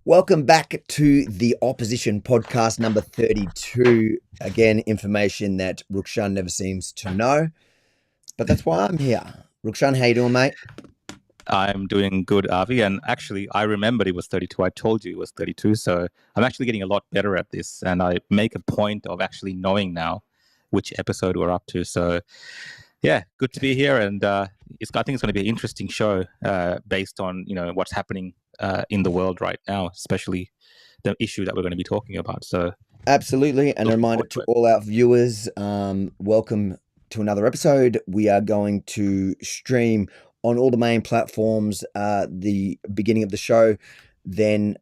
Welcome back to the Opposition podcast number 32. Again, information that Rukshan never seems to know, but that's why I'm here. Rukshan, how you doing, mate? I'm doing good, Avi. And actually, I remembered it was 32. I told you it was 32. So I'm actually getting a lot better at this. And I make a point of actually knowing now which episode we're up to. So, yeah, good to be here. And I think it's going to be an interesting show based on, what's happening in the world right now, especially the issue that we're going to be talking about. So, absolutely. And a reminder to all our viewers, welcome to another episode. We are going to stream on all the main platforms the beginning of the show, then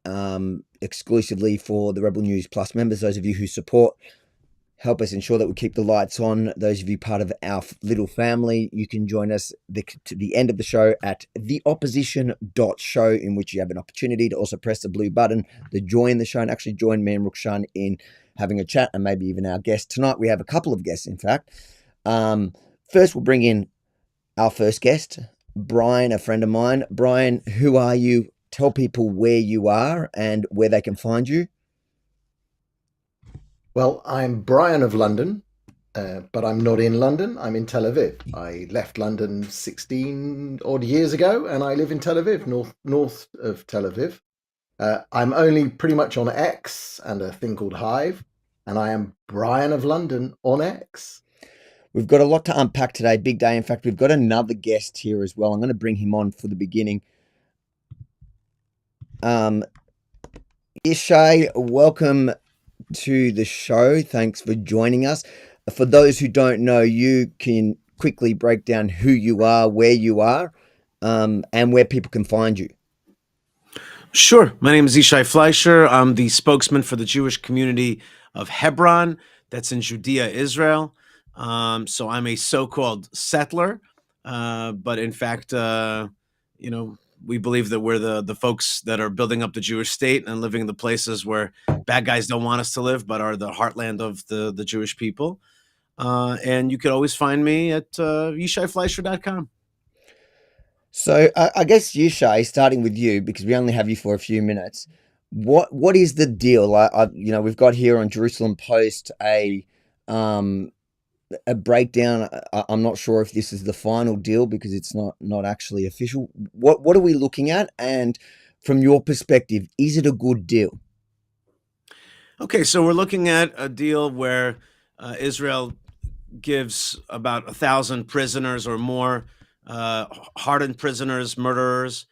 exclusively for the Rebel News Plus members, those of you who support, help us ensure that we keep the lights on. Those of you part of our little family, you can join us to the end of the show at theopposition.show, in which you have an opportunity to also press the blue button to join the show and actually join me and Rukshan in having a chat, and maybe even our guest. Tonight we have a couple of guests, in fact. First, we'll bring in our first guest, Brian, a friend of mine. Brian, who are you? Tell people where you are and where they can find you. Well, I'm Brian of London, but I'm not in London. I'm in Tel Aviv. I left London 16 odd years ago, and I live in Tel Aviv, north of Tel Aviv. I'm only pretty much on X and a thing called Hive, and I am Brian of London on X. We've got a lot to unpack today, big day. In fact, we've got another guest here as well. I'm going to bring him on for the beginning. Ishay, welcome to the show. Thanks for joining us. For those who don't know, you can quickly break down who you are, where you are, and where people can find you. Sure. My name is Ishay Fleischer. I'm the spokesman for the Jewish community of Hebron. That's in Judea, Israel. So I'm a so-called settler, but in fact, we believe that we're the folks that are building up the Jewish state and living in the places where bad guys don't want us to live, but are the heartland of the Jewish people. And you could always find me at yishayfleischer.com. So I guess, Ishay, starting with you, because we only have you for a few minutes, what is the deal? We've got here on Jerusalem Post a breakdown. I'm not sure if this is the final deal because it's not actually official. What are we looking at? And from your perspective, is it a good deal? Okay, so we're looking at a deal where Israel gives about 1,000 prisoners or more, hardened prisoners, murderers,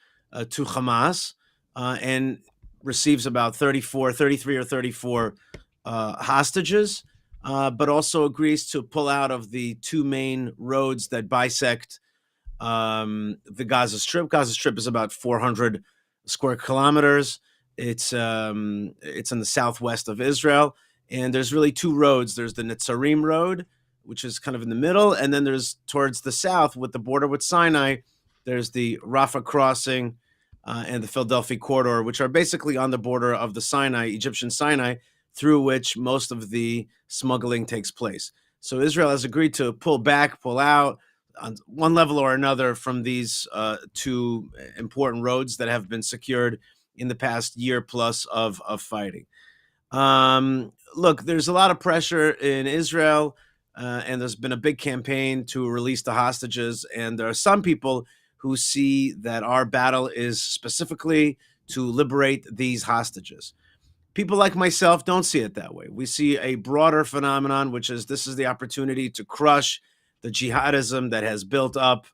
to Hamas, and receives about 33 or 34 hostages. But also agrees to pull out of the two main roads that bisect the Gaza Strip. Gaza Strip is about 400 square kilometers. It's in the southwest of Israel, and there's really two roads. There's the Netzarim Road, which is kind of in the middle, and then there's towards the south with the border with Sinai, there's the Rafah crossing and the Philadelphia corridor, which are basically on the border of the Sinai, Egyptian Sinai, through which most of the smuggling takes place. So Israel has agreed to pull out on one level or another from these two important roads that have been secured in the past year plus of fighting. Look, there's a lot of pressure in Israel, and there's been a big campaign to release the hostages. And there are some people who see that our battle is specifically to liberate these hostages. People like myself don't see it that way. We see a broader phenomenon, which is this is the opportunity to crush the jihadism that has built up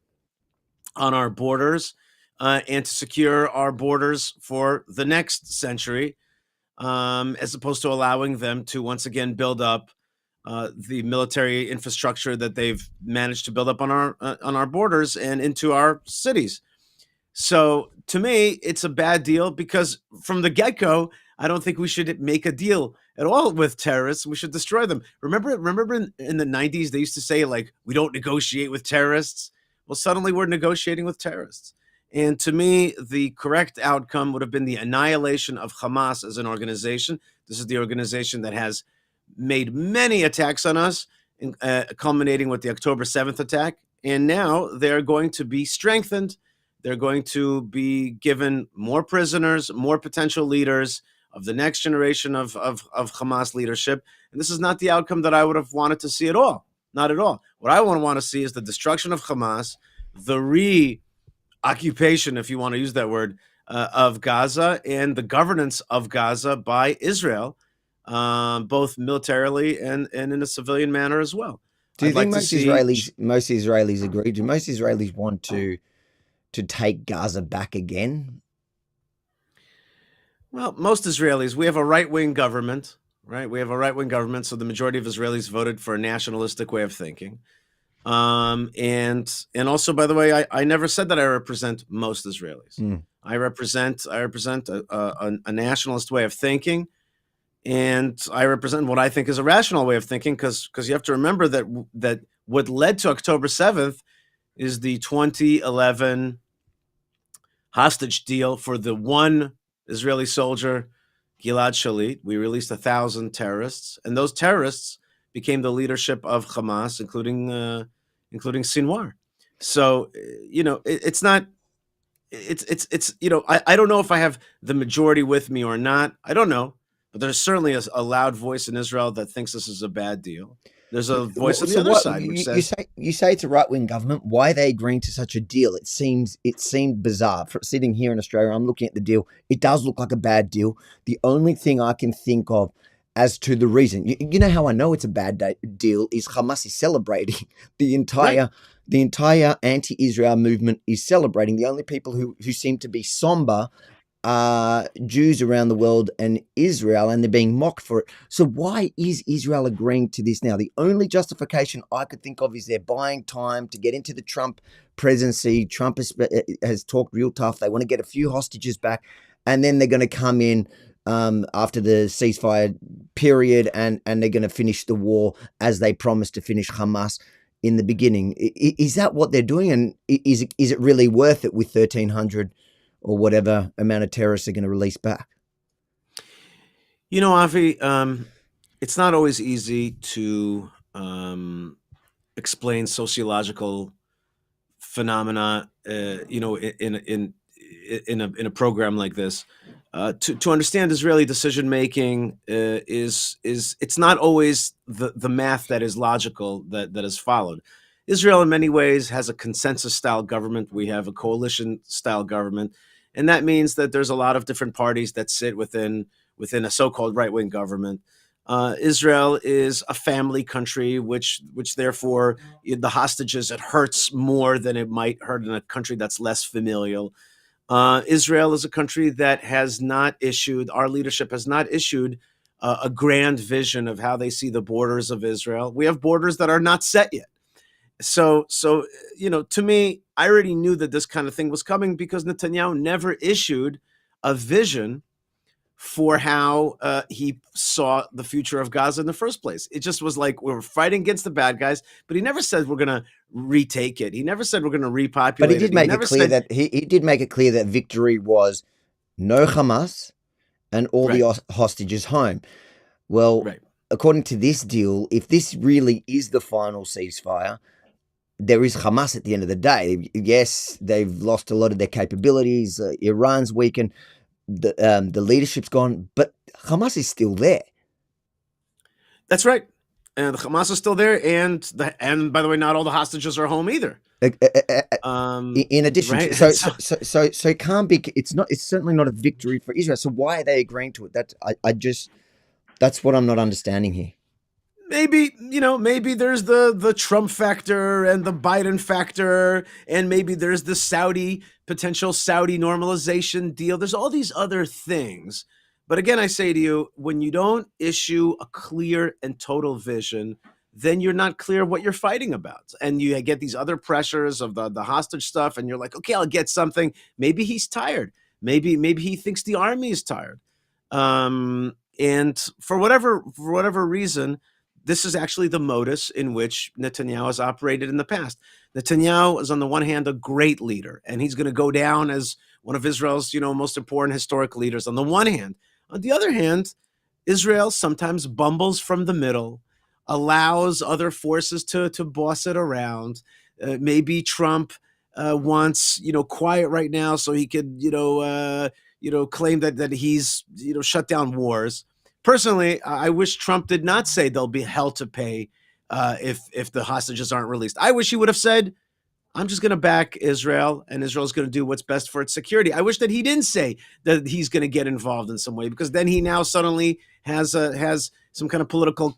on our borders and to secure our borders for the next century, as opposed to allowing them to once again build up the military infrastructure that they've managed to build up on our borders and into our cities. So to me, it's a bad deal because from the get-go, I don't think we should make a deal at all with terrorists. We should destroy them. Remember in the 90s, they used to say, like, we don't negotiate with terrorists. Well, suddenly we're negotiating with terrorists. And to me, the correct outcome would have been the annihilation of Hamas as an organization. This is the organization that has made many attacks on us, culminating with the October 7th attack. And now they're going to be strengthened They're going to be given more prisoners, more potential leaders of the next generation of Hamas leadership. And this is not the outcome that I would have wanted to see at all. Not at all. What I want to see is the destruction of Hamas, the reoccupation, if you want to use that word, of Gaza, and the governance of Gaza by Israel, both militarily and in a civilian manner as well. Do you think most Israelis agree? Do most Israelis want to take Gaza back again? Well, most Israelis, we have a right-wing government, right? We have a right-wing government, so the majority of Israelis voted for a nationalistic way of thinking. And also, by the way, I never said that I represent most Israelis. I represent a nationalist way of thinking, and I represent what I think is a rational way of thinking, because you have to remember that what led to October 7th is the 2011 hostage deal for the one Israeli soldier, Gilad Shalit. We released 1,000 terrorists, and those terrorists became the leadership of Hamas, including Sinwar. So, it's not. It's I don't know if I have the majority with me or not. I don't know, but there's certainly a loud voice in Israel that thinks this is a bad deal. There's a voice on the other side which says, you say it's a right-wing government. Why are they agreeing to such a deal? It seemed bizarre. Sitting here in Australia, I'm looking at the deal. It does look like a bad deal. The only thing I can think of as to the reason, you know how I know it's a bad deal, is Hamas is celebrating. The entire anti-Israel movement is celebrating. The only people who seem to be somber are Jews around the world and Israel, and they're being mocked for it. So why is Israel agreeing to this now? The only justification I could think of is they're buying time to get into the Trump presidency. Trump has talked real tough. They want to get a few hostages back, and then they're going to come in after the ceasefire period, and they're going to finish the war as they promised to finish Hamas in the beginning. Is that what they're doing? And is it really worth it with 1,300 or whatever amount of terrorists are going to release back? Avi, it's not always easy to explain sociological phenomena, in a program like this. To understand Israeli decision making is it's not always the math that is logical that is followed. Israel, in many ways, has a consensus style government. We have a coalition style government, and that means that there's a lot of different parties that sit within a so-called right-wing government. Israel is a family country, which therefore the hostages, it hurts more than it might hurt in a country that's less familial. Israel is a country that has not issued, our leadership has not issued a grand vision of how they see the borders of Israel. We have borders that are not set yet. So to me, I already knew that this kind of thing was coming because Netanyahu never issued a vision for how he saw the future of Gaza in the first place. It just was like, we're fighting against the bad guys, but he never said we're going to retake it. He never said we're going to repopulate it. But he did make it clear that he did make it clear that victory was no Hamas and all the hostages home. Well, according to this deal, if this really is the final ceasefire, there is Hamas at the end of the day. Yes, they've lost a lot of their capabilities. Iran's weakened. The leadership's gone, but Hamas is still there. That's right. And the Hamas is still there, and by the way, not all the hostages are home either. In addition, so it can't be. It's certainly not a victory for Israel. So why are they agreeing to it? That's what I'm not understanding here. Maybe there's the Trump factor and the Biden factor, and maybe there's the potential Saudi normalization deal. There's all these other things. But again, I say to you, when you don't issue a clear and total vision, then you're not clear what you're fighting about. And you get these other pressures of the hostage stuff, and you're like, okay, I'll get something. Maybe he's tired. Maybe he thinks the army is tired. And for whatever reason, this is actually the modus in which Netanyahu has operated in the past. Netanyahu is, on the one hand, a great leader, and he's going to go down as one of Israel's, most important historic leaders on the one hand. On the other hand, Israel sometimes bumbles from the middle, allows other forces to boss it around. Maybe Trump wants quiet right now so he could claim that he's shut down wars. Personally, I wish Trump did not say there'll be hell to pay if the hostages aren't released. I wish he would have said, I'm just going to back Israel, and Israel's going to do what's best for its security. I wish that he didn't say that he's going to get involved in some way, because then he now suddenly has some kind of political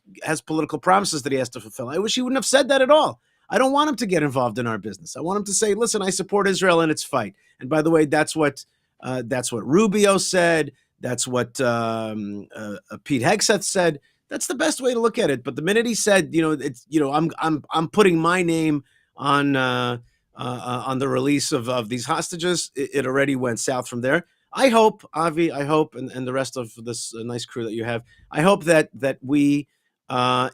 promises that he has to fulfill. I wish he wouldn't have said that at all. I don't want him to get involved in our business. I want him to say, listen, I support Israel in its fight. And by the way, that's what Rubio said. That's what Pete Hegseth said. That's the best way to look at it. But the minute he said, I'm putting my name on the release of these hostages, it already went south from there. I hope, Avi, and the rest of this nice crew that you have, I hope that we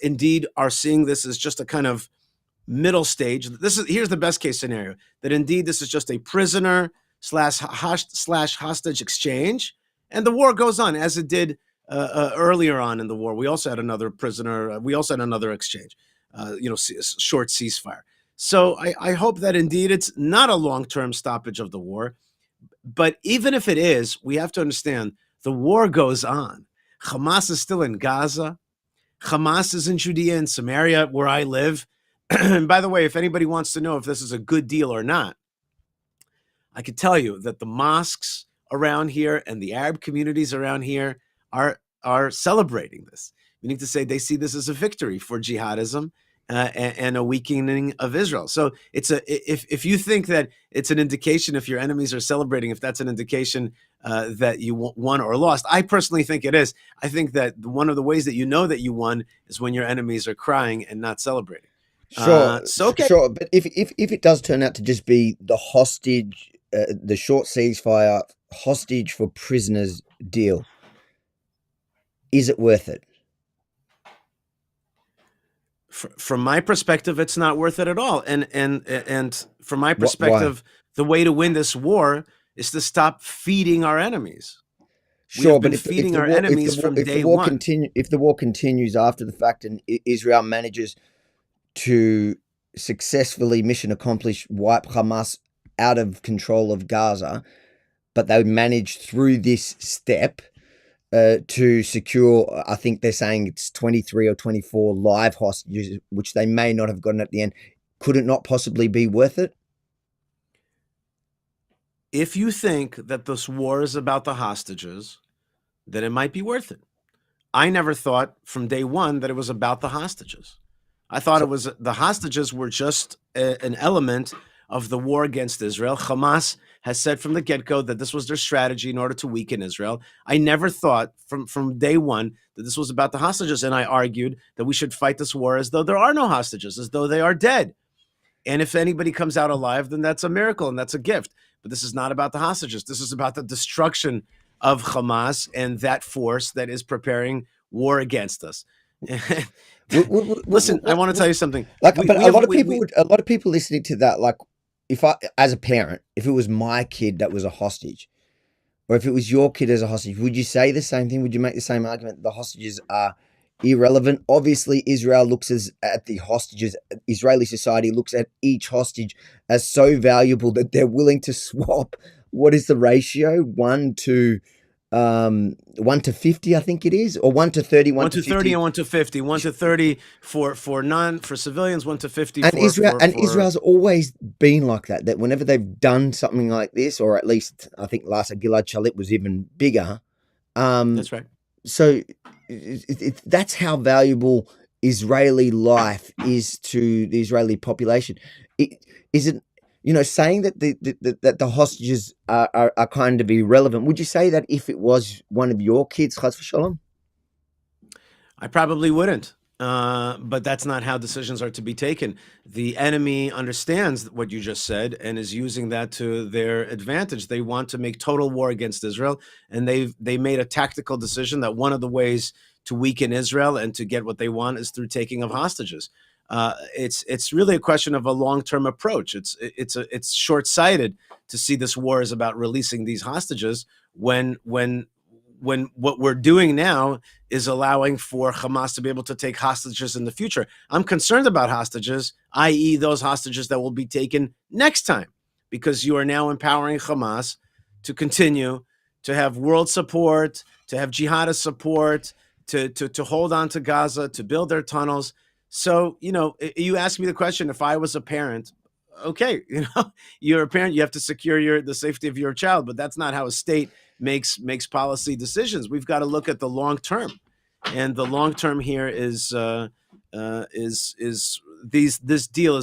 indeed are seeing this as just a kind of middle stage. Here's the best case scenario, that indeed this is just a prisoner slash hostage exchange, and the war goes on as it did earlier on in the war. We also had another prisoner. We also had another exchange, short ceasefire. So I hope that indeed it's not a long-term stoppage of the war. But even if it is, we have to understand the war goes on. Hamas is still in Gaza. Hamas is in Judea and Samaria, where I live. And by the way, if anybody wants to know if this is a good deal or not, I can tell you that the mosques around here and the Arab communities around here are celebrating this, meaning to say they see this as a victory for jihadism and a weakening of Israel. So if you think that it's an indication, if your enemies are celebrating, if that's an indication that you won or lost, I personally think it is. I think that one of the ways that you know that you won is when your enemies are crying and not celebrating. Sure, sure. But if it does turn out to just be the hostage, the short ceasefire hostage for prisoners deal, is it worth it? From my perspective, it's not worth it at all. And from my perspective, the way to win this war is to stop feeding our enemies. Sure, but feeding our enemies from day one. If the war continues after the fact and Israel manages to successfully mission accomplish wipe Hamas out of control of Gaza, but they manage through this step to secure, I think they're saying it's 23 or 24 live hostages, which they may not have gotten at the end. Could it not possibly be worth it? If you think that this war is about the hostages, then it might be worth it. I never thought from day one that it was about the hostages. I thought the hostages were just an element of the war against Israel. Hamas has said from the get-go that this was their strategy in order to weaken Israel. I never thought from day one that this was about the hostages, and I argued that we should fight this war as though there are no hostages, as though they are dead. And if anybody comes out alive, then that's a miracle and that's a gift. But this is not about the hostages. This is about the destruction of Hamas and that force that is preparing war against us. Listen, I want to tell you something. A lot of people listening to that, like, if I, as a parent, if it was my kid that was a hostage, or if it was your kid as a hostage, would you say the same thing? Would you make the same argument? The hostages are irrelevant. Obviously, Israel looks at the hostages. Israeli society looks at each hostage as so valuable that they're willing to swap. What is the ratio? 1 to 50, I think it is, or 1 to 30, 1 to 30 and 1 to 50, 1 to 30 for civilians, 1 to 50 and Israel's always been like that. That whenever they've done something like this, or at least I think last Gilad Shalit was even bigger. That's right. So that's how valuable Israeli life is to the Israeli population. Is it? Saying that the hostages are kind of irrelevant. Would you say that if it was one of your kids, Chas v'shalom? I probably wouldn't. But that's not how decisions are to be taken. The enemy understands what you just said and is using that to their advantage. They want to make total war against Israel, and they made a tactical decision that one of the ways to weaken Israel and to get what they want is through taking of hostages. It's really a question of a long-term approach. It's short-sighted to see this war is about releasing these hostages when what we're doing now is allowing for Hamas to be able to take hostages in the future. I'm concerned about hostages, i.e. those hostages that will be taken next time. because you are now empowering Hamas to continue to have world support, to have jihadist support, to hold on to Gaza, to build their tunnels. So, you asked me the question, if I was a parent, okay, you're a parent, you have to secure the safety of your child, but that's not how a state makes policy decisions. We've got to look at the long term, and the long term here is this deal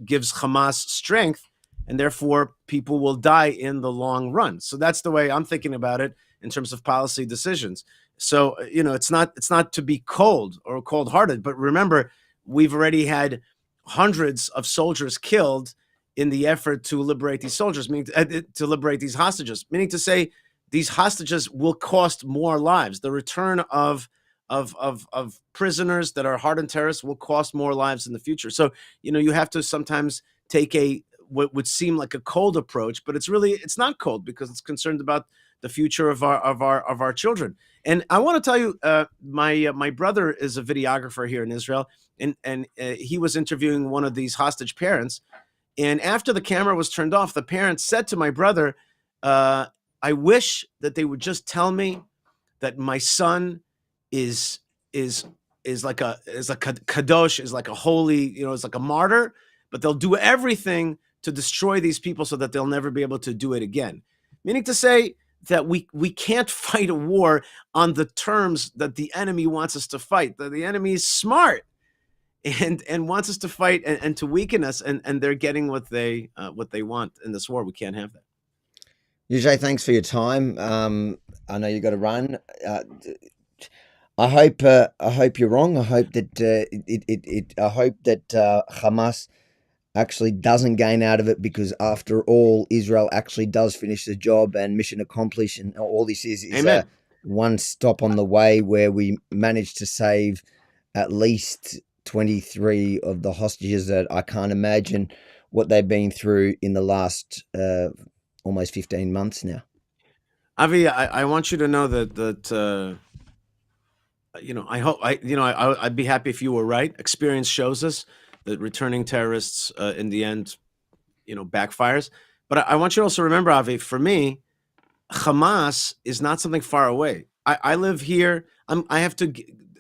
gives Hamas strength, and therefore people will die in the long run. So that's the way I'm thinking about it in terms of policy decisions. So it's not to be cold or cold-hearted, but remember, we've already had hundreds of soldiers killed in the effort to liberate these soldiers, meaning to liberate these hostages, meaning to say these hostages will cost more lives. The return of prisoners that are hardened terrorists will cost more lives in the future. So, you have to sometimes take what would seem like a cold approach, but it's not cold, because it's concerned about the future of our children. And I want to tell you, my brother is a videographer here in Israel, and he was interviewing one of these hostage parents. And after the camera was turned off, the parent said to my brother, I wish that they would just tell me that my son is like a kadosh, is like a holy, is like a martyr, but they'll do everything to destroy these people so that they'll never be able to do it again. Meaning to say that we can't fight a war on the terms that the enemy wants us to fight. That the enemy is smart and wants us to fight and to weaken us, and they're getting what they want in this war. We can't have that. Yujay, thanks for your time. I know you got to run. I hope you're wrong. I hope that I hope that Hamas actually doesn't gain out of it, because after all, Israel actually does finish the job and mission accomplished, and all this is a one stop on the way where we managed to save at least 23 of the hostages that I can't imagine what they've been through in the last almost 15 months now. Avi, I want you to know that I hope I'd be happy if you were right. Experience shows us that returning terrorists in the end, backfires. But I want you to also remember, Avi, for me, Hamas is not something far away. I live here. I have to,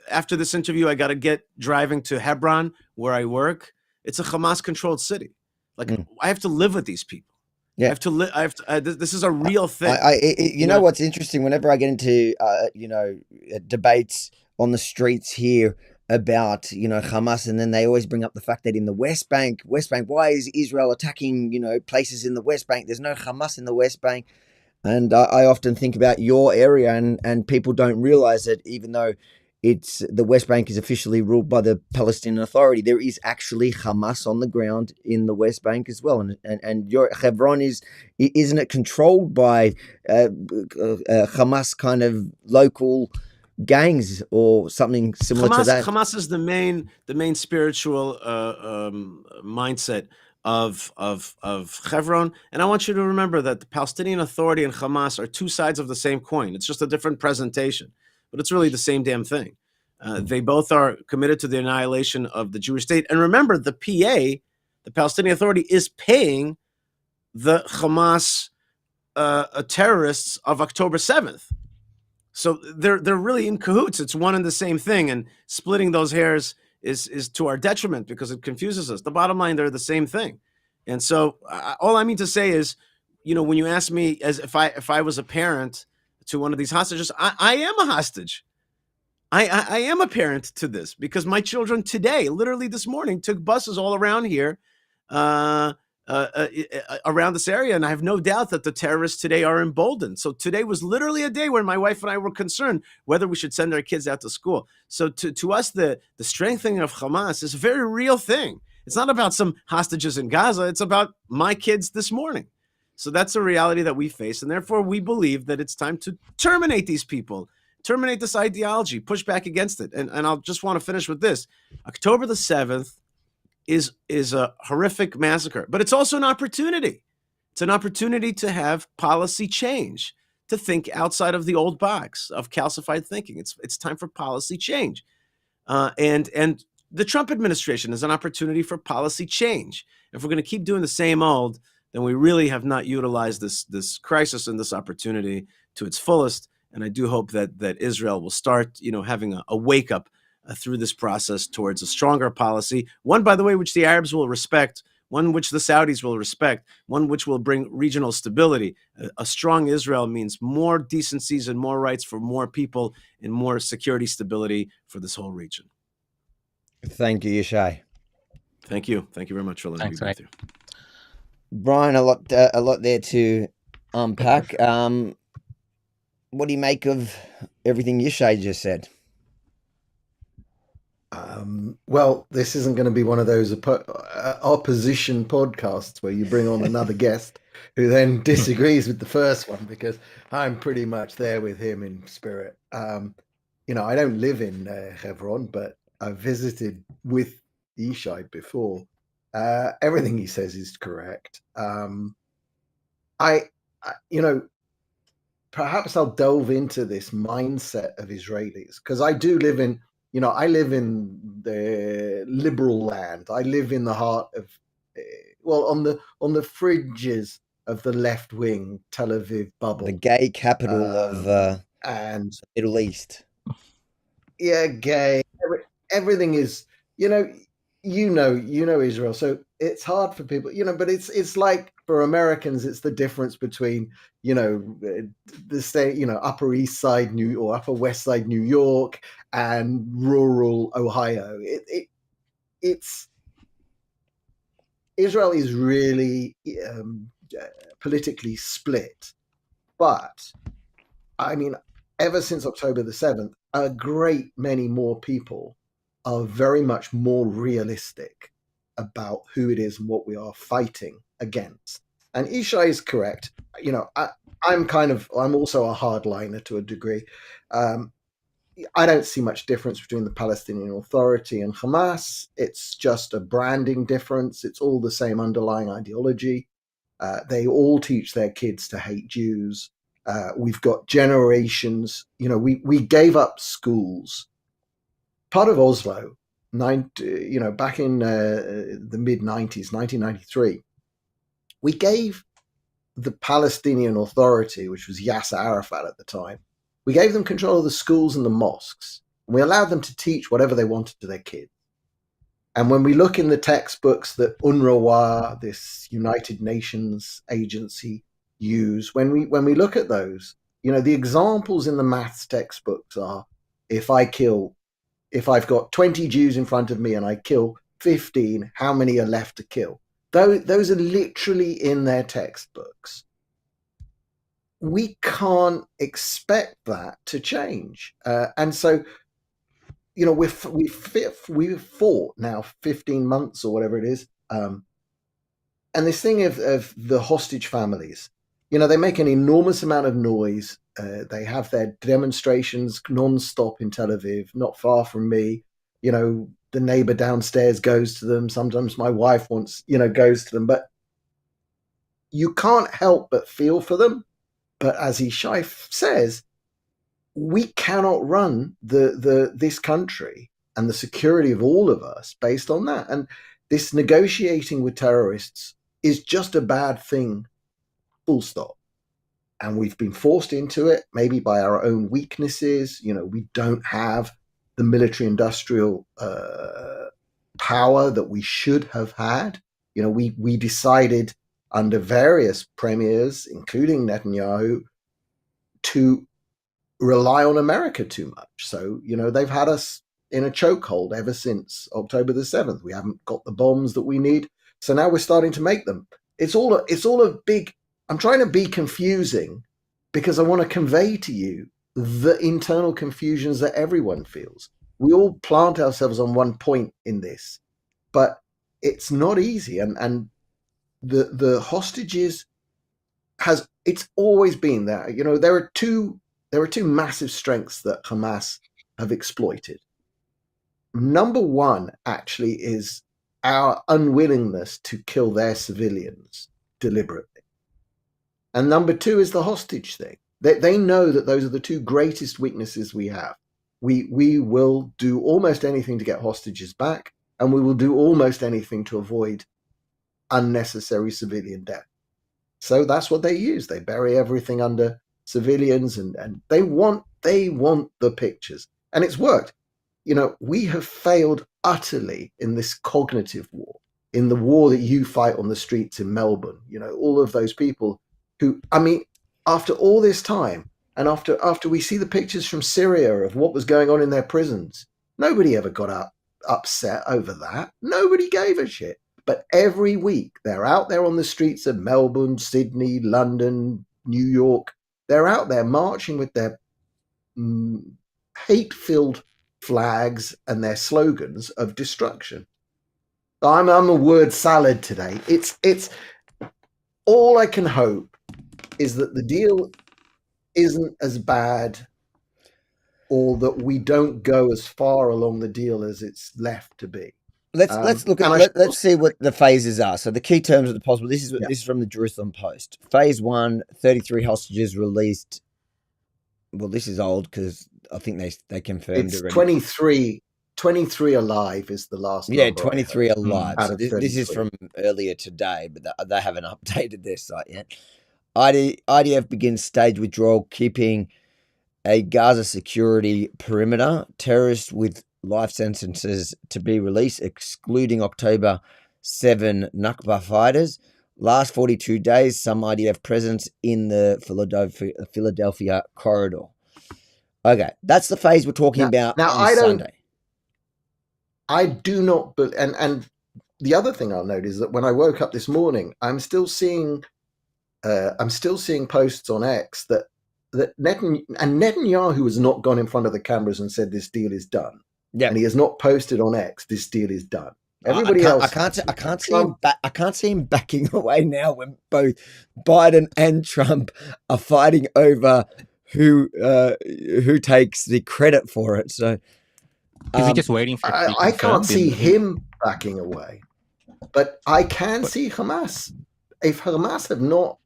after this interview, I got to get driving to Hebron, where I work. It's a Hamas-controlled city. I have to live with these people. Yeah. I have to live. This is a real thing. You know what's interesting? Whenever I get into debates on the streets here about Hamas, and then they always bring up the fact that in the West Bank, why is Israel attacking places in the West Bank? There's no Hamas in the West Bank. And I often think about your area, and people don't realize that even though the West Bank is officially ruled by the Palestinian Authority, there is actually Hamas on the ground in the West Bank as well. And your Hebron isn't it controlled by Hamas kind of local gangs or something similar to that? Hamas is the main spiritual mindset of Hebron. And I want you to remember that the Palestinian Authority and Hamas are two sides of the same coin. It's just a different presentation, but it's really the same damn thing. They both are committed to the annihilation of the Jewish state. And remember, the PA, the Palestinian Authority, is paying the Hamas terrorists of October 7th. So they're really in cahoots. It's one and the same thing, and splitting those hairs is to our detriment because it confuses us. The bottom line, they're the same thing. And so all I mean to say is, when you ask me as if I was a parent to one of these hostages, I am a hostage. I am a parent to this, because my children today, literally this morning, took buses all around here, around this area, and I have no doubt that the terrorists today are emboldened. So today was literally a day where my wife and I were concerned whether we should send our kids out to school. So to us, the strengthening of Hamas is a very real thing. It's not about some hostages in Gaza. It's about my kids this morning. So that's a reality that we face, and therefore we believe that it's time to terminate these people, terminate this ideology, push back against it. And I'll just want to finish with this. October the 7th is a horrific massacre, but it's also an opportunity. It's an opportunity to have policy change, to think outside of the old box of calcified thinking. It's time for policy change. And the Trump administration is an opportunity for policy change. If we're going to keep doing the same old, then we really have not utilized this crisis and this opportunity to its fullest. And I do hope that Israel will start, having a wake up through this process towards a stronger policy, one, by the way, which the Arabs will respect, one which the Saudis will respect, one which will bring regional stability. A strong Israel means more decencies and more rights for more people and more security stability for this whole region. Thank you, Yishai. Thank you. Thank you very much for letting me be with you. Brian, a lot there to unpack. What do you make of everything Yishai just said? Well, this isn't going to be one of those opposition podcasts where you bring on another guest who then disagrees with the first one, because I'm pretty much there with him in spirit. I don't live in Hebron, but I've visited with Yishai before. Everything he says is correct. Perhaps I'll delve into this mindset of Israelis, because I do live in, I live in the liberal land. I live in the heart of, on the fringes of the left wing Tel Aviv bubble, the gay capital of and Middle East. Yeah, gay. Everything is, Israel. So it's hard for people, but it's like for Americans, it's the difference between, the state, Upper East Side or Upper West Side New York and rural Ohio. It's Israel is really politically split, but I mean, ever since October the 7th, a great many more people are very much more realistic about who it is and what we are fighting against. And Isha is correct. I'm also a hardliner to a degree. I don't see much difference between the Palestinian Authority and Hamas. It's just a branding difference. It's all the same underlying ideology. They all teach their kids to hate Jews. We've got generations. We gave up schools. Part of Oslo, back in the mid-90s, 1993, we gave the Palestinian Authority, which was Yasser Arafat at the time, we gave them control of the schools and the mosques, and we allowed them to teach whatever they wanted to their kids. And when we look in the textbooks that UNRWA, this United Nations agency, use, when we look at those, the examples in the maths textbooks are, if I've got 20 Jews in front of me and I kill 15, how many are left to kill? Those are literally in their textbooks. We can't expect that to change. And so, we've fought now 15 months or whatever it is. And this thing of the hostage families, they make an enormous amount of noise. They have their demonstrations non-stop in Tel Aviv, not far from me. The neighbor downstairs goes to them. Sometimes my wife goes to them. But you can't help but feel for them. But as Yishai says, we cannot run this country and the security of all of us based on that. And this negotiating with terrorists is just a bad thing, full stop. And we've been forced into it, maybe by our own weaknesses. We don't have the military-industrial power that we should have had. We decided under various premiers, including Netanyahu, to rely on America too much. So, they've had us in a chokehold ever since October the 7th. We haven't got the bombs that we need. So now we're starting to make them. It's all a big... I'm trying to be confusing because I want to convey to you the internal confusions that everyone feels. We all plant ourselves on one point in this, but it's not easy. And the hostages it's always been there. There are two massive strengths that Hamas have exploited. Number one actually is our unwillingness to kill their civilians deliberately. And number two is the hostage thing. They know that those are the two greatest weaknesses we have. We will do almost anything to get hostages back, and we will do almost anything to avoid unnecessary civilian death. So that's what they use. They bury everything under civilians, and they want the pictures. And it's worked. We have failed utterly in this cognitive war, in the war that you fight on the streets in Melbourne. All of those people who, after all this time, and after we see the pictures from Syria of what was going on in their prisons, nobody ever got upset over that. Nobody gave a shit. But every week they're out there on the streets of Melbourne, Sydney, London, New York. They're out there marching with their hate-filled flags and their slogans of destruction. I'm a word salad today. It's all I can hope is that the deal isn't as bad, or that we don't go as far along the deal as it's left to be. Let's look at let's see what the phases are. So the key terms of the possible. This is from the Jerusalem Post. Phase 1, 33 hostages released. Well, this is old because I think they confirmed it's already. 23 alive is the last. Yeah, 23 alive. So this is from earlier today, but they haven't updated their site yet. IDF begins staged withdrawal, keeping a Gaza security perimeter. Terrorists with life sentences to be released, excluding October 7 Nakba fighters. Last 42 days, some IDF presence in the Philadelphia corridor. Okay, that's the phase we're talking about on Sunday. I do not, and the other thing I'll note is that when I woke up this morning, I'm still seeing posts on X that Netanyahu has not gone in front of the cameras and said this deal is done. Yeah, and he has not posted on X this deal is done. Everybody else, I can't see him backing away now when both Biden and Trump are fighting over who takes the credit for it. So is he just waiting for? I can't see him backing away, but I can see Hamas. If Hamas have not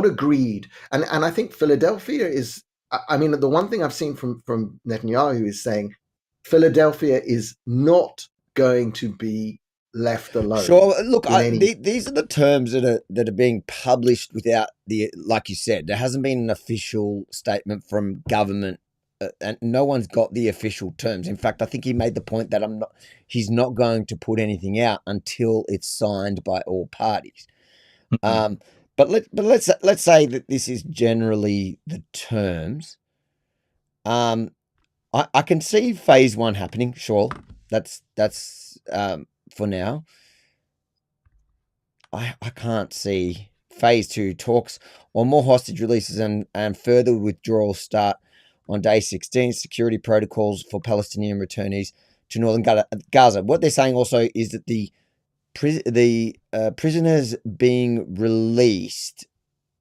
agreed, and I think Philadelphia is. I mean, the one thing I've seen from Netanyahu is saying Philadelphia is not going to be left alone. Sure. Look, these are the terms that are being published without like you said, there hasn't been an official statement from government, and no one's got the official terms. In fact, I think he made the point that he's not going to put anything out until it's signed by all parties. Mm-hmm. But let's say that this is generally the terms. I can see phase 1 happening. Sure, that's for now. I can't see phase 2 talks or more hostage releases and further withdrawals start on day 16. Security protocols for Palestinian returnees to northern Gaza. What they're saying also is that the prisoners being released,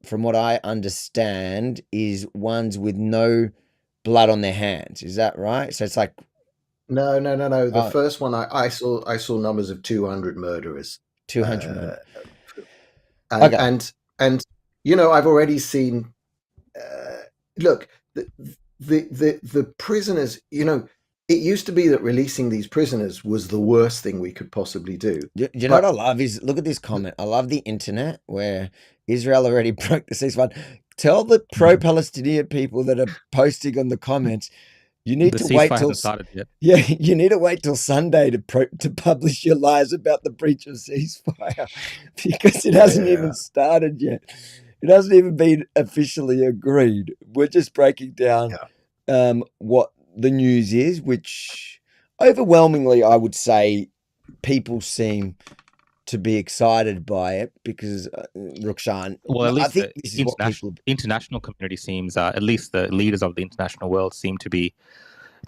from what I understand, is ones with no blood on their hands. Is that right? So it's like no. The first one I saw numbers of 200 murderers. 200. Okay. And I've already seen. Look, the prisoners. It used to be that releasing these prisoners was the worst thing we could possibly do. You know what I love is, look at this comment. I love the internet where Israel already broke the ceasefire. Tell the pro-Palestinian people that are posting on the comments, you need to wait till you need to wait till Sunday to publish your lies about the breach of ceasefire, because it hasn't even started yet. It hasn't even been officially agreed. We're just breaking down what the news is, which overwhelmingly I would say people seem to be excited by it because Rukshan. Well, at least the international community seems, at least the leaders of the international world seem to be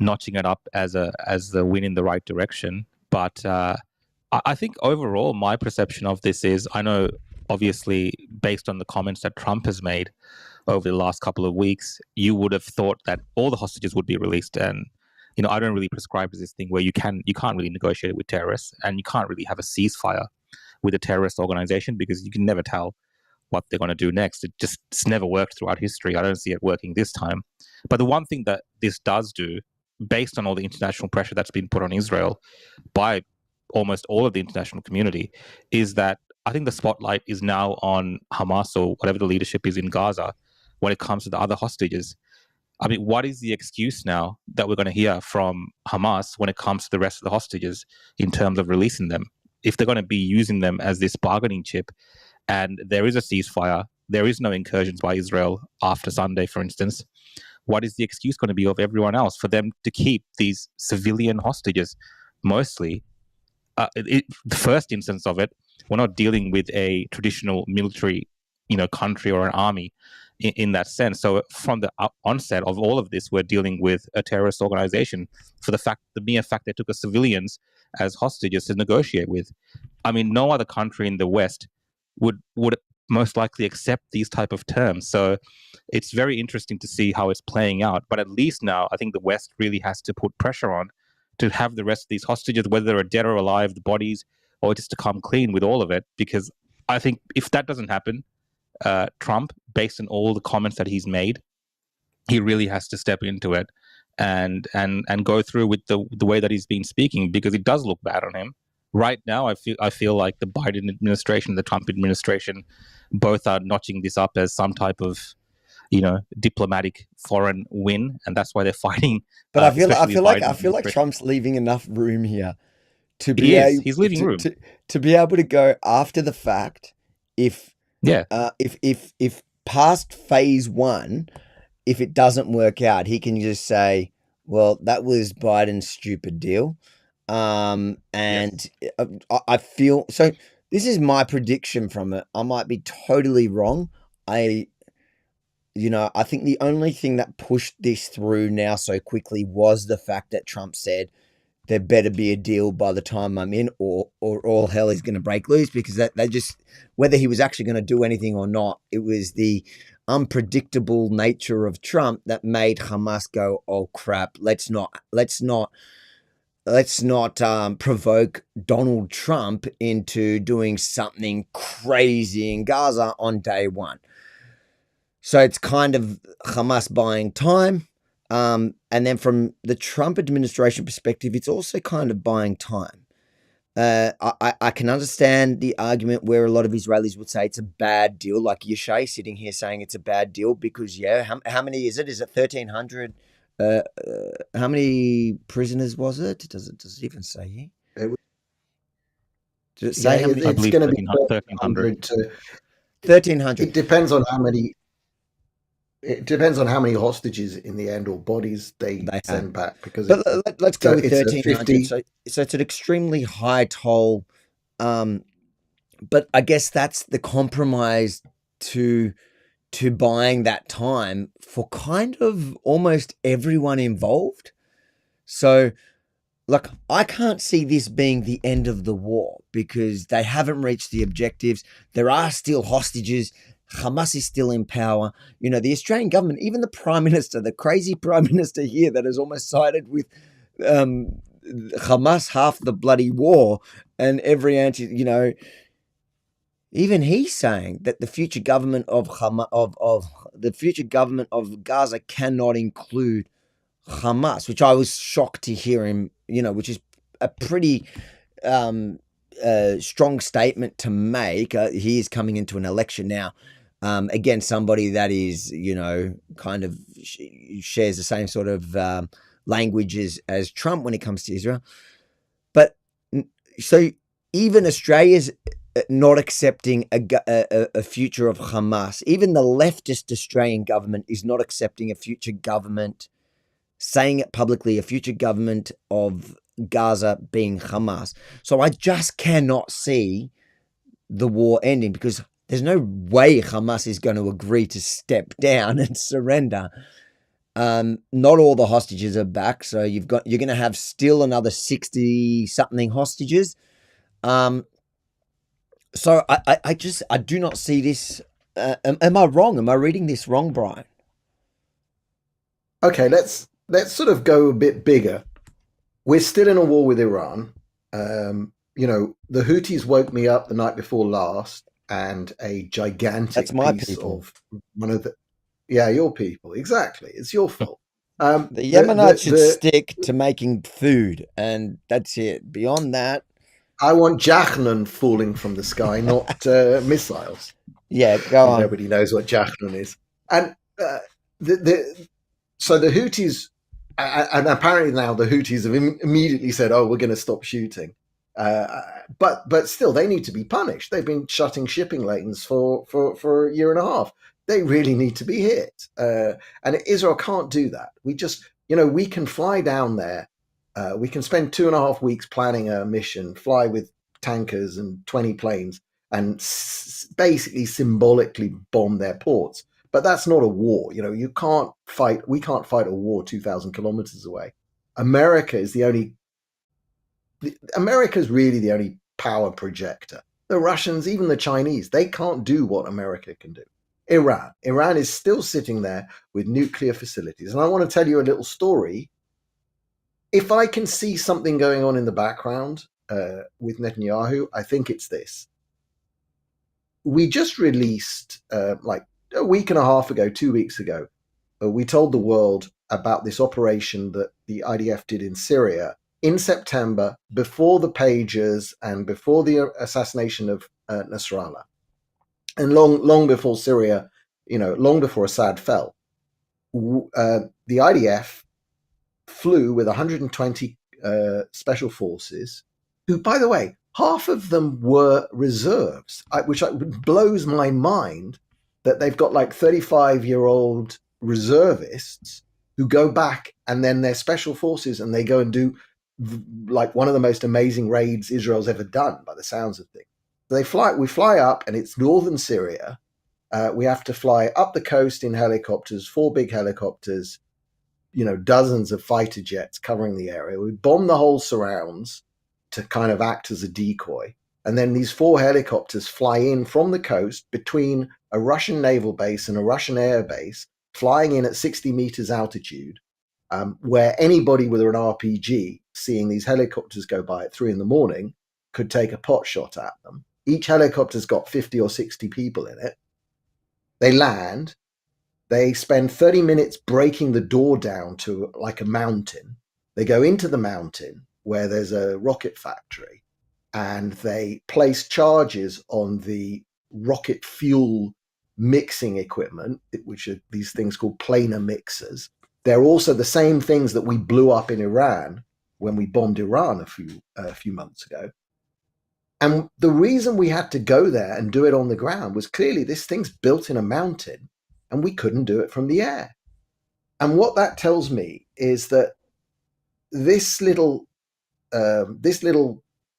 notching it up as the win in the right direction. But I think overall, my perception of this is, I know obviously based on the comments that Trump has made over the last couple of weeks, you would have thought that all the hostages would be released. And I don't really prescribe to this thing where you can't really negotiate with terrorists, and you can't really have a ceasefire with a terrorist organization because you can never tell what they're going to do next. It's never worked throughout history. I don't see it working this time. But the one thing that this does do, based on all the international pressure that's been put on Israel by almost all of the international community, is that I think the spotlight is now on Hamas or whatever the leadership is in Gaza when it comes to the other hostages. I mean, what is the excuse now that we're going to hear from Hamas when it comes to the rest of the hostages in terms of releasing them? If they're going to be using them as this bargaining chip, and there is a ceasefire, there is no incursions by Israel after Sunday, for instance, what is the excuse going to be of everyone else for them to keep these civilian hostages? Mostly, the first instance of it, we're not dealing with a traditional military, country or an army in that sense. So from the onset of all of this, we're dealing with a terrorist organization for the mere fact they took civilians as hostages to negotiate with. I mean, no other country in the West would most likely accept these type of terms. So it's very interesting to see how it's playing out. But at least now, I think the West really has to put pressure on to have the rest of these hostages, whether they're dead or alive, the bodies, or just to come clean with all of it. Because I think if that doesn't happen, Trump, based on all the comments that he's made, he really has to step into it and go through with the way that he's been speaking, because it does look bad on him. Right now, I feel like the Biden administration, the Trump administration, both are notching this up as some type of diplomatic foreign win, and that's why they're fighting. But I feel like Trump's leaving enough room here to be he's leaving room to be able to go after the fact. If past phase one, if it doesn't work out, he can just say, well, that was Biden's stupid deal. And yes. I feel so. This is my prediction from it. I might be totally wrong. I think the only thing that pushed this through now so quickly was the fact that Trump said there better be a deal by the time I'm in, or all hell is going to break loose, because they just, whether he was actually going to do anything or not, it was the unpredictable nature of Trump that made Hamas go, oh crap, let's not provoke Donald Trump into doing something crazy in Gaza on day one. So it's kind of Hamas buying time. And then from the Trump administration perspective, it's also kind of buying time. I can understand the argument where a lot of Israelis would say it's a bad deal, like Yeshai sitting here saying it's a bad deal because, how many is it? Is it 1,300? How many prisoners was it? Does it even say here? Does it say how many? It's going to be 1,300 to 1,300. It depends on how many. It depends on how many hostages in the end or bodies they send back. Because let's go with 1,300. So it's an extremely high toll, but I guess that's the compromise to buying that time for kind of almost everyone involved. So, look, I can't see this being the end of the war because they haven't reached the objectives. There are still hostages. Hamas is still in power. The Australian government, even the Prime Minister, the crazy Prime Minister here that has almost sided with Hamas half the bloody war, and every even he's saying that the future government of the future government of Gaza cannot include Hamas, which I was shocked to hear him, which is a pretty strong statement to make. He is coming into an election now. Again, somebody that is, kind of shares the same sort of language as Trump when it comes to Israel. But so even Australia's not accepting a future of Hamas. Even the leftist Australian government is not accepting a future government, saying it publicly, a future government of Gaza being Hamas. So I just cannot see the war ending because there's no way Hamas is going to agree to step down and surrender. Not all the hostages are back, so you're going to have still another 60 something hostages. So I do not see this. Am I wrong? Am I reading this wrong, Brian? Okay, let's sort of go a bit bigger. We're still in a war with Iran. The Houthis woke me up the night before last, and a gigantic piece of one of the your people, exactly. It's your fault. The Yemenites should stick to making food, and that's it. Beyond that, I want Jahannam falling from the sky, not missiles. Yeah, go on. Nobody knows what Jahannam is. And so the Houthis, and apparently now the Houthis have immediately said, "Oh, we're going to stop shooting." But still, they need to be punished. They've been shutting shipping lanes for a year and a half. They really need to be hit. And Israel can't do that. We just, we can fly down there. We can spend 2.5 weeks planning a mission, fly with tankers and 20 planes, and basically symbolically bomb their ports. But that's not a war. You can't fight. We can't fight a war 2,000 kilometers away. America's really the only power projector. The Russians, even the Chinese, they can't do what America can do. Iran is still sitting there with nuclear facilities. And I want to tell you a little story. If I can see something going on in the background with Netanyahu, I think it's this. We just released, like a week and a half ago, 2 weeks ago, we told the world about this operation that the IDF did in Syria in September, before the pagers and before the assassination of Nasrallah, and long before Syria, long before Assad fell. The IDF flew with 120 special forces, who, by the way, half of them were reserves, which blows my mind that they've got like 35-year-old reservists who go back, and then they're special forces, and they go and do like one of the most amazing raids Israel's ever done, by the sounds of things. We fly up, and it's northern Syria. We have to fly up the coast in helicopters, 4 big helicopters, dozens of fighter jets covering the area. We bomb the whole surrounds to kind of act as a decoy. And then these 4 helicopters fly in from the coast between a Russian naval base and a Russian air base, flying in at 60 meters altitude, where anybody with an RPG seeing these helicopters go by at 3 a.m. could take a pot shot at them. Each helicopter's got 50 or 60 people in it. They land. They spend 30 minutes breaking the door down to like a mountain. They go into the mountain where there's a rocket factory, and they place charges on the rocket fuel mixing equipment, which are these things called planar mixers. They're also the same things that we blew up in Iran when we bombed Iran a few months ago. And the reason we had to go there and do it on the ground was clearly this thing's built in a mountain, and we couldn't do it from the air. And what that tells me is that this little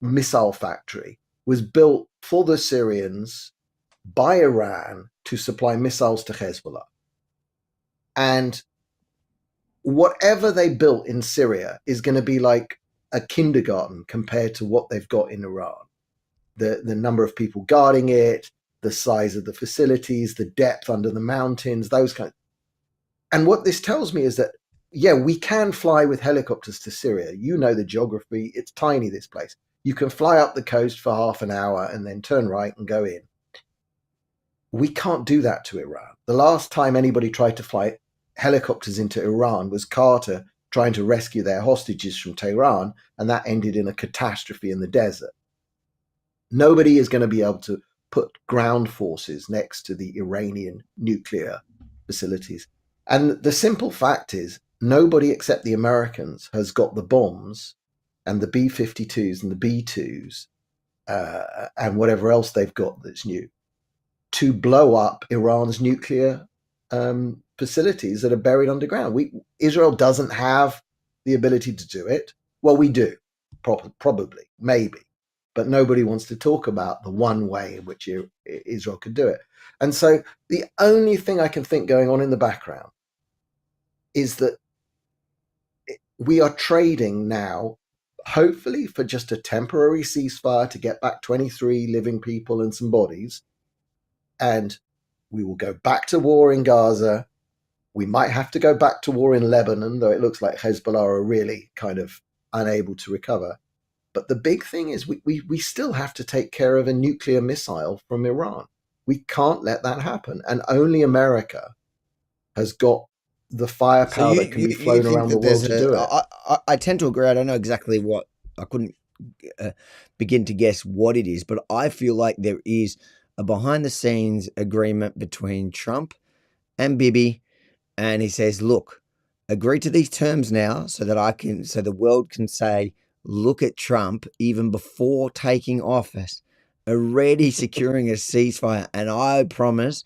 missile factory was built for the Syrians by Iran to supply missiles to Hezbollah. And whatever they built in Syria is going to be like a kindergarten compared to what they've got in Iran. The number of people guarding it, the size of the facilities, the depth under the mountains, those kind of. And what this tells me is that, yeah, we can fly with helicopters to Syria. The geography. It's tiny, this place. You can fly up the coast for half an hour and then turn right and go in. We can't do that to Iran. The last time anybody tried to fly helicopters into Iran was Carter trying to rescue their hostages from Tehran, and that ended in a catastrophe in the desert. Nobody is going to be able to put ground forces next to the Iranian nuclear facilities. And the simple fact is, nobody except the Americans has got the bombs and the B-52s and the B-2s and whatever else they've got that's new to blow up Iran's nuclear facilities that are buried underground. Israel doesn't have the ability to do it. Well, we do, probably, maybe. But nobody wants to talk about the one way in which Israel could do it. And so the only thing I can think going on in the background is that we are trading now, hopefully for just a temporary ceasefire to get back 23 living people and some bodies. And we will go back to war in Gaza. We might have to go back to war in Lebanon, though it looks like Hezbollah are really kind of unable to recover. But the big thing is we still have to take care of a nuclear missile from Iran. We can't let that happen. And only America has got the firepower that can be flown around the world to do it. I tend to agree. I don't know exactly what. I couldn't begin to guess what it is, but I feel like there is a behind-the-scenes agreement between Trump and Bibi, and he says, "Look, agree to these terms now, so the world can say, look at Trump even before taking office, already securing a ceasefire, and I promise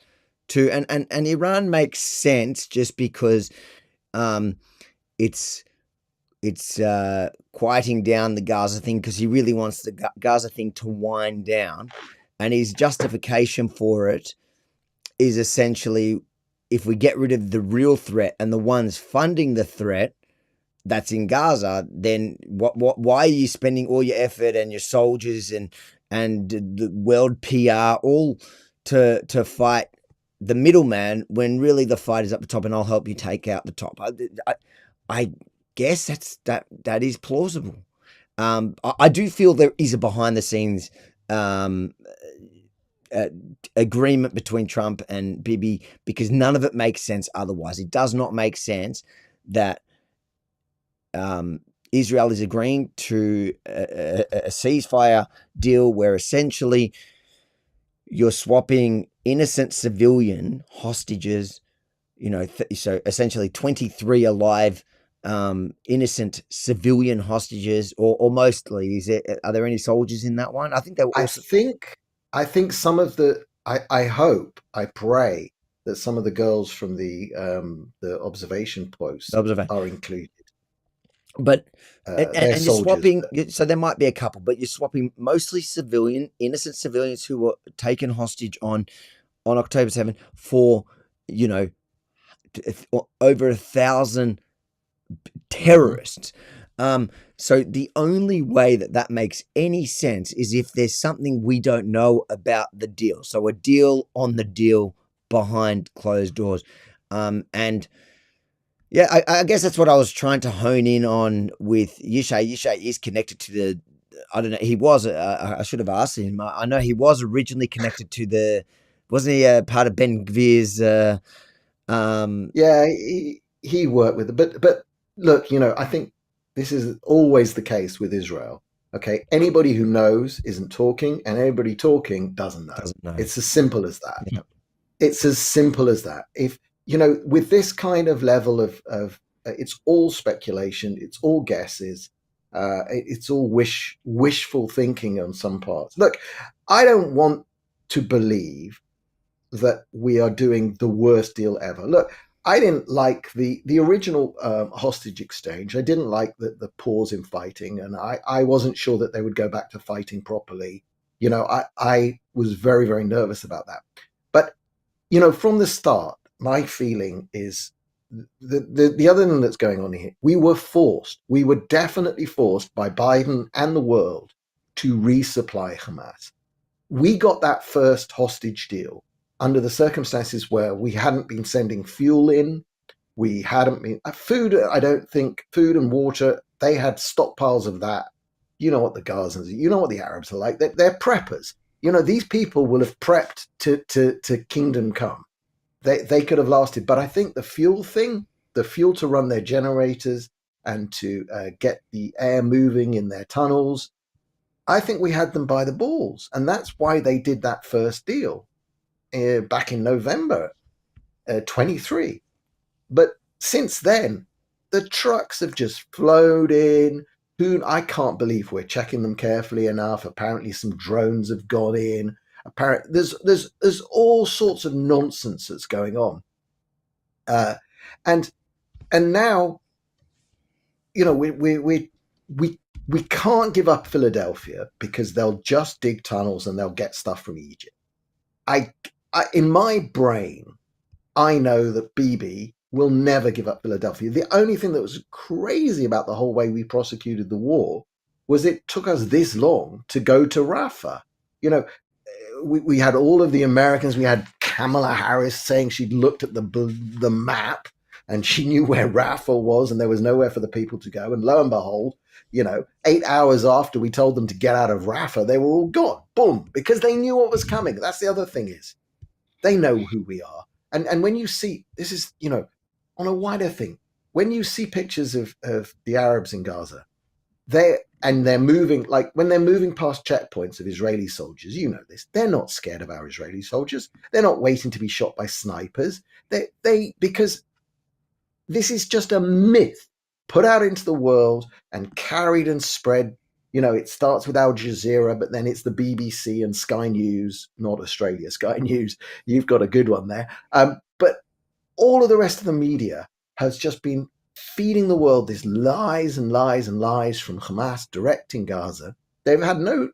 to." And Iran makes sense just because it's quieting down the Gaza thing, because he really wants the Gaza thing to wind down, and his justification for it is essentially, if we get rid of the real threat and the ones funding the threat that's in Gaza, then why are you spending all your effort and your soldiers and the world PR all to fight the middleman, when really the fight is up the top, and I'll help you take out the top? I guess that is plausible. I do feel there is a behind the scenes agreement between Trump and Bibi, because none of it makes sense otherwise. It does not make sense that Israel is agreeing to a ceasefire deal where essentially you're swapping innocent civilian hostages, so essentially 23 alive innocent civilian hostages, or mostly. Are there any soldiers in that one? I think they were also... I think some of the I pray that some of the girls from the observation post are included. But and you're swapping, so there might be a couple, but you're swapping mostly innocent civilians who were taken hostage on October 7th for over 1,000 terrorists. So the only way that makes any sense is if there's something we don't know about the deal. So a deal on the deal behind closed doors. And yeah, I guess that's what I was trying to hone in on with Yishai. Yishai is connected to I don't know, he was, I should have asked him. I know he was originally connected to wasn't he part of Ben Gvir's? Yeah, he worked with it. But look, I think this is always the case with Israel. Okay, anybody who knows isn't talking, and anybody talking doesn't know. It's as simple as that. Yeah. It's as simple as that. If with this kind of level of it's all speculation, it's all guesses, it's all wishful thinking on some parts. Look, I don't want to believe that we are doing the worst deal ever. Look, I didn't like the original hostage exchange. I didn't like the pause in fighting, and I wasn't sure that they would go back to fighting properly. I was very, very nervous about that. But from the start, my feeling is the other thing that's going on here. We were definitely forced by Biden and the world to resupply Hamas. We got that first hostage deal under the circumstances where we hadn't been sending fuel in, we hadn't been food. I don't think food and water. They had stockpiles of that. You know what the Gazans, what the Arabs are like. They're preppers. These people will have prepped to kingdom come. They could have lasted. But I think the fuel thing, the fuel to run their generators and to get the air moving in their tunnels, I think we had them by the balls, and that's why they did that first deal back in November 23. But since then, the trucks have just flowed in. I can't believe we're checking them carefully enough. Apparently, some drones have gone in. Apparently, there's all sorts of nonsense that's going on. And now, we can't give up Philadelphia because they'll just dig tunnels and they'll get stuff from Egypt. I in my brain, I know that Bibi will never give up Philadelphia. The only thing that was crazy about the whole way we prosecuted the war was it took us this long to go to Rafah. We had all of the Americans. We had Kamala Harris saying she'd looked at the map and she knew where Rafah was and there was nowhere for the people to go. And lo and behold, 8 hours after we told them to get out of Rafah, they were all gone. Boom, because they knew what was coming. That's the other thing is they know who we are. And when you see, this is, on a wider thing, when you see pictures of the Arabs in Gaza, they're moving, like when they're moving past checkpoints of Israeli soldiers, you know this, they're not scared of our Israeli soldiers. They're not waiting to be shot by snipers. Because this is just a myth put out into the world and carried and spread. You know, it starts with Al Jazeera, but then it's the BBC and Sky News, not Australia, Sky News. You've got a good one there. But all of the rest of the media has just been feeding the world these lies and lies and lies from Hamas direct in Gaza. They've had no,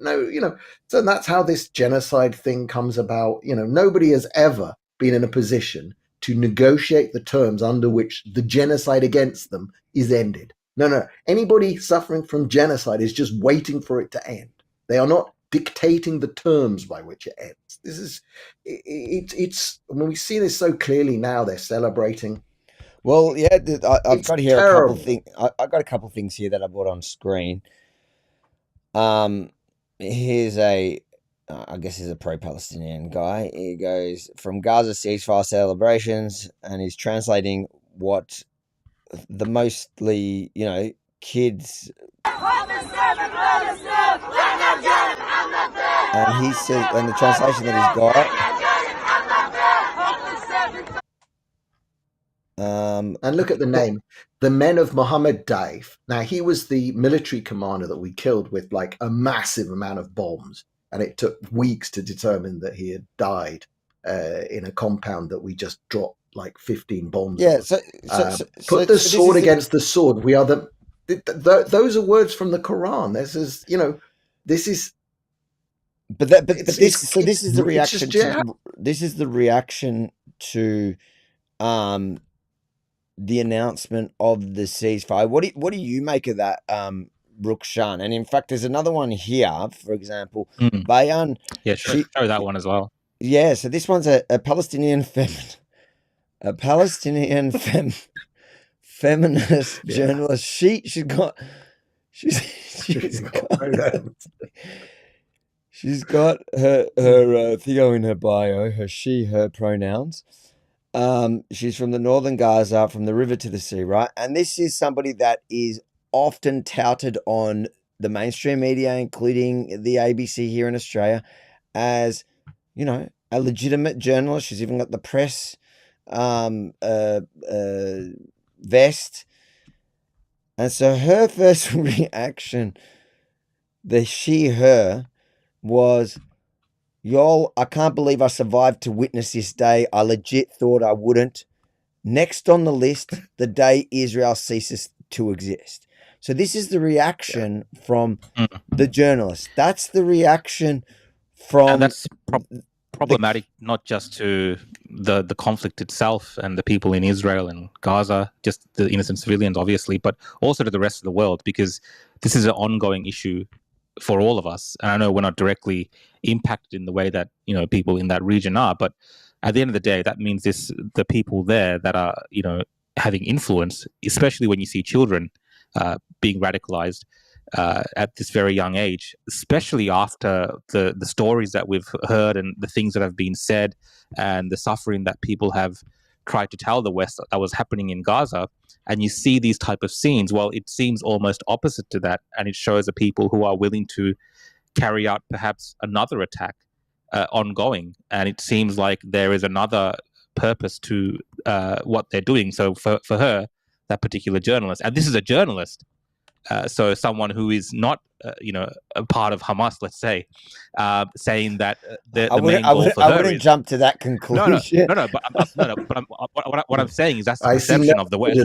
so that's how this genocide thing comes about. You know, nobody has ever been in a position to negotiate the terms under which the genocide against them is ended. No. Anybody suffering from genocide is just waiting for it to end. They are not dictating the terms by which it ends. This is, it's when we see this so clearly now, they're celebrating. Well, yeah, I've got here terrible. A couple things. I've got a couple things here that I brought on screen. Here's I guess he's a pro-Palestinian guy. He goes, from Gaza ceasefire celebrations, and he's translating what the mostly, kids. And he says, and the translation that he's got. And look at the name, the Men of Mohammed Daif. Now, he was the military commander that we killed with like a massive amount of bombs. And it took weeks to determine that he had died in a compound that we just dropped like 15 bombs. Yeah, put the sword against the sword. We are those are words from the Quran. This is, this is. This is the reaction. This is the reaction to the announcement of the ceasefire. What do you make of that, Rukshan? And in fact, there's another one here, for example, Bayan. Yeah, show that one as well. Yeah, so this one's a Palestinian feminist journalist. She's got her Theo in her bio, her pronouns. She's from the northern Gaza, from the river to the sea, right? And this is somebody that is often touted on the mainstream media, including the ABC here in Australia, as, a legitimate journalist. She's even got the press vest. And so her first reaction, her, was, y'all, I can't believe I survived to witness this day. I legit thought I wouldn't. Next on the list, the day Israel ceases to exist. So this is the reaction from the journalist. That's the reaction from... And that's problematic, not just to the conflict itself and the people in Israel and Gaza, just the innocent civilians, obviously, but also to the rest of the world, because this is an ongoing issue for all of us. And I know we're not directly impacted in the way that, people in that region are, but at the end of the day, that means the people there that are, having influence, especially when you see children being radicalized at this very young age, especially after the stories that we've heard and the things that have been said and the suffering that people have tried to tell the West that was happening in Gaza. And you see these type of scenes, well, it seems almost opposite to that. And it shows the people who are willing to carry out perhaps another attack ongoing. And it seems like there is another purpose to what they're doing. So for her, that particular journalist, and this is a journalist, so someone who is not, a part of Hamas, let's say, saying that the main goal for her is... I wouldn't jump to that conclusion. No. But what I'm saying is that's the perception of the West.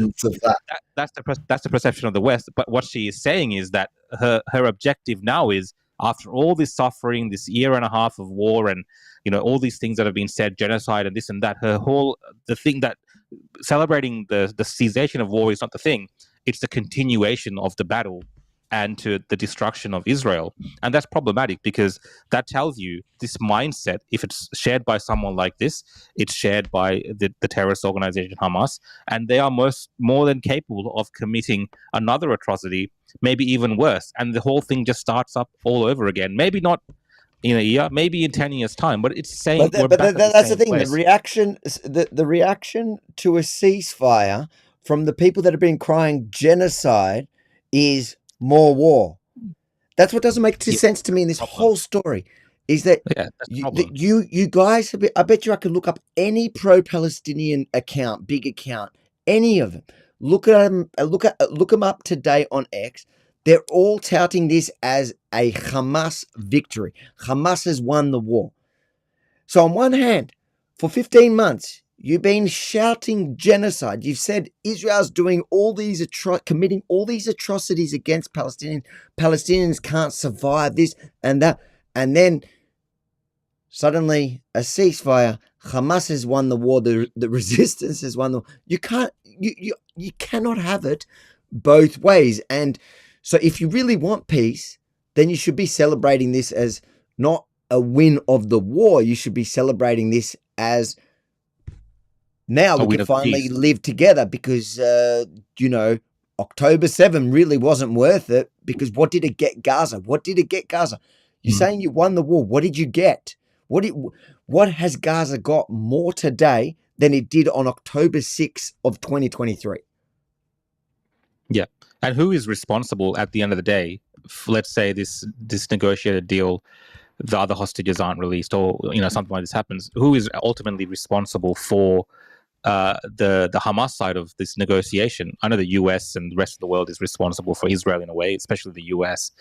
That's the perception of the West. But what she is saying is that her objective now is, after all this suffering, this year and a half of war, and all these things that have been said, genocide and this and that, the thing that celebrating the cessation of war is not the thing. It's the continuation of the battle and to the destruction of Israel. And that's problematic, because that tells you this mindset, if it's shared by someone like this, it's shared by the terrorist organization Hamas, and they are more than capable of committing another atrocity, maybe even worse. And the whole thing just starts up all over again. Maybe not in a year, maybe in 10 years' time, but it's saying that's the thing. Place. The reaction to a ceasefire from the people that have been crying genocide is more war. That's what doesn't make Yeah, sense to me in this problem. whole story. Is that Yeah, that's the problem. you guys? I bet you I could look up any pro-Palestinian account, big account, any of them. Look at them. Look them up today on X. They're all touting this as a Hamas victory. Hamas has won the war. So on one hand, for 15 months, you've been shouting genocide. You've said Israel's doing all these committing all these atrocities against Palestinians. Palestinians can't survive this and that. And then suddenly a ceasefire. Hamas has won the war. The resistance has won the war. You cannot have it both ways. And so if you really want peace, then you should be celebrating this as not a win of the war. You should be celebrating this as now we can finally live together, because October 7 really wasn't worth it, because what did it get Gaza? You're saying you won the war. What did you get? What has Gaza got more today than it did on October 6th of 2023? Yeah. And who is responsible at the end of the day? Let's say this negotiated deal, the other hostages aren't released, or something like this happens. Who is ultimately responsible for the Hamas side of this negotiation? I know the US and the rest of the world is responsible for Israel in a way, especially the US.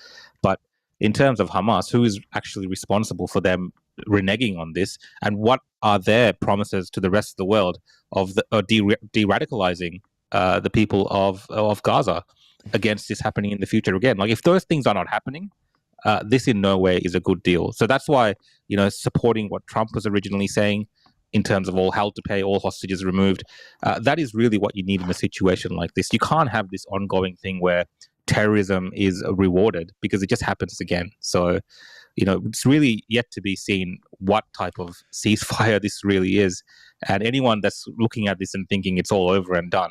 But in terms of Hamas, who is actually responsible for them reneging on this? And what are their promises to the rest of the world of de-radicalizing the people of Gaza against this happening in the future again? Like, if those things are not happening, this in no way is a good deal. So that's why, supporting what Trump was originally saying in terms of all hell to pay, all hostages removed, that is really what you need in a situation like this. You can't have this ongoing thing where terrorism is rewarded, because it just happens again. So, it's really yet to be seen what type of ceasefire this really is. And anyone that's looking at this and thinking it's all over and done,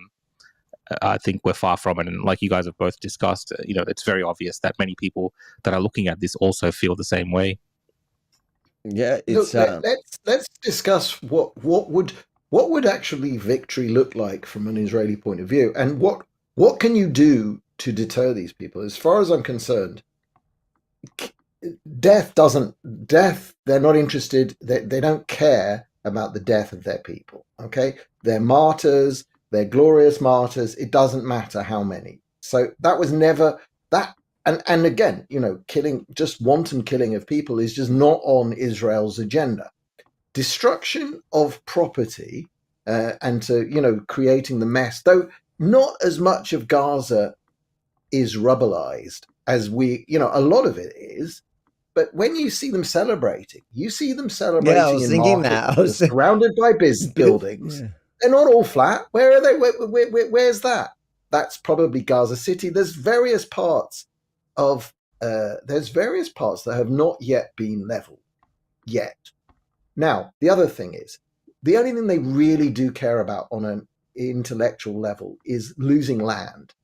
I think we're far from it. And like you guys have both discussed, it's very obvious that many people that are looking at this also feel the same way. Yeah, it's let's discuss what would actually victory look like from an Israeli point of view, and what can you do to deter these people? As far as I'm concerned, death, they're not interested. They don't care about the death of their people. Okay, they're martyrs. They're glorious martyrs. It doesn't matter how many. So that was never that. And again, just wanton killing of people is just not on Israel's agenda. Destruction of property and to, creating the mess, though not as much of Gaza is rubberized as a lot of it is. But when you see them celebrating, in markets surrounded by buildings. Yeah. They're not all flat. Where are they? Where's that? That's probably Gaza City. There's various parts that have not yet been leveled yet. Now, the other thing is, the only thing they really do care about on an intellectual level is losing land.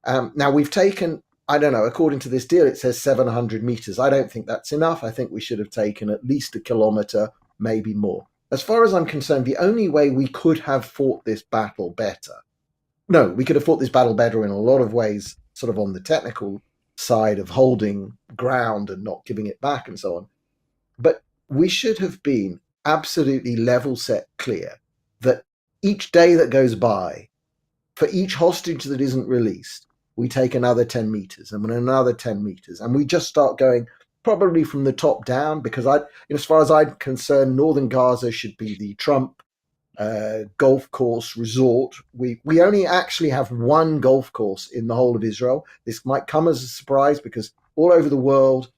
Now, we've taken, I don't know, according to this deal, it says 700 meters. I don't think that's enough. I think we should have taken at least a kilometer, maybe more. As far as I'm concerned, the only way we could have fought this battle better, we could have fought this battle better in a lot of ways, sort of on the technical side of holding ground and not giving it back and so on. But we should have been absolutely level set clear that each day that goes by, for each hostage that isn't released, we take another 10 meters and another 10 meters. And we just start going probably from the top down, because as far as I'm concerned, northern Gaza should be the Trump golf course resort. We only actually have one golf course in the whole of Israel. This might come as a surprise, because all over the world,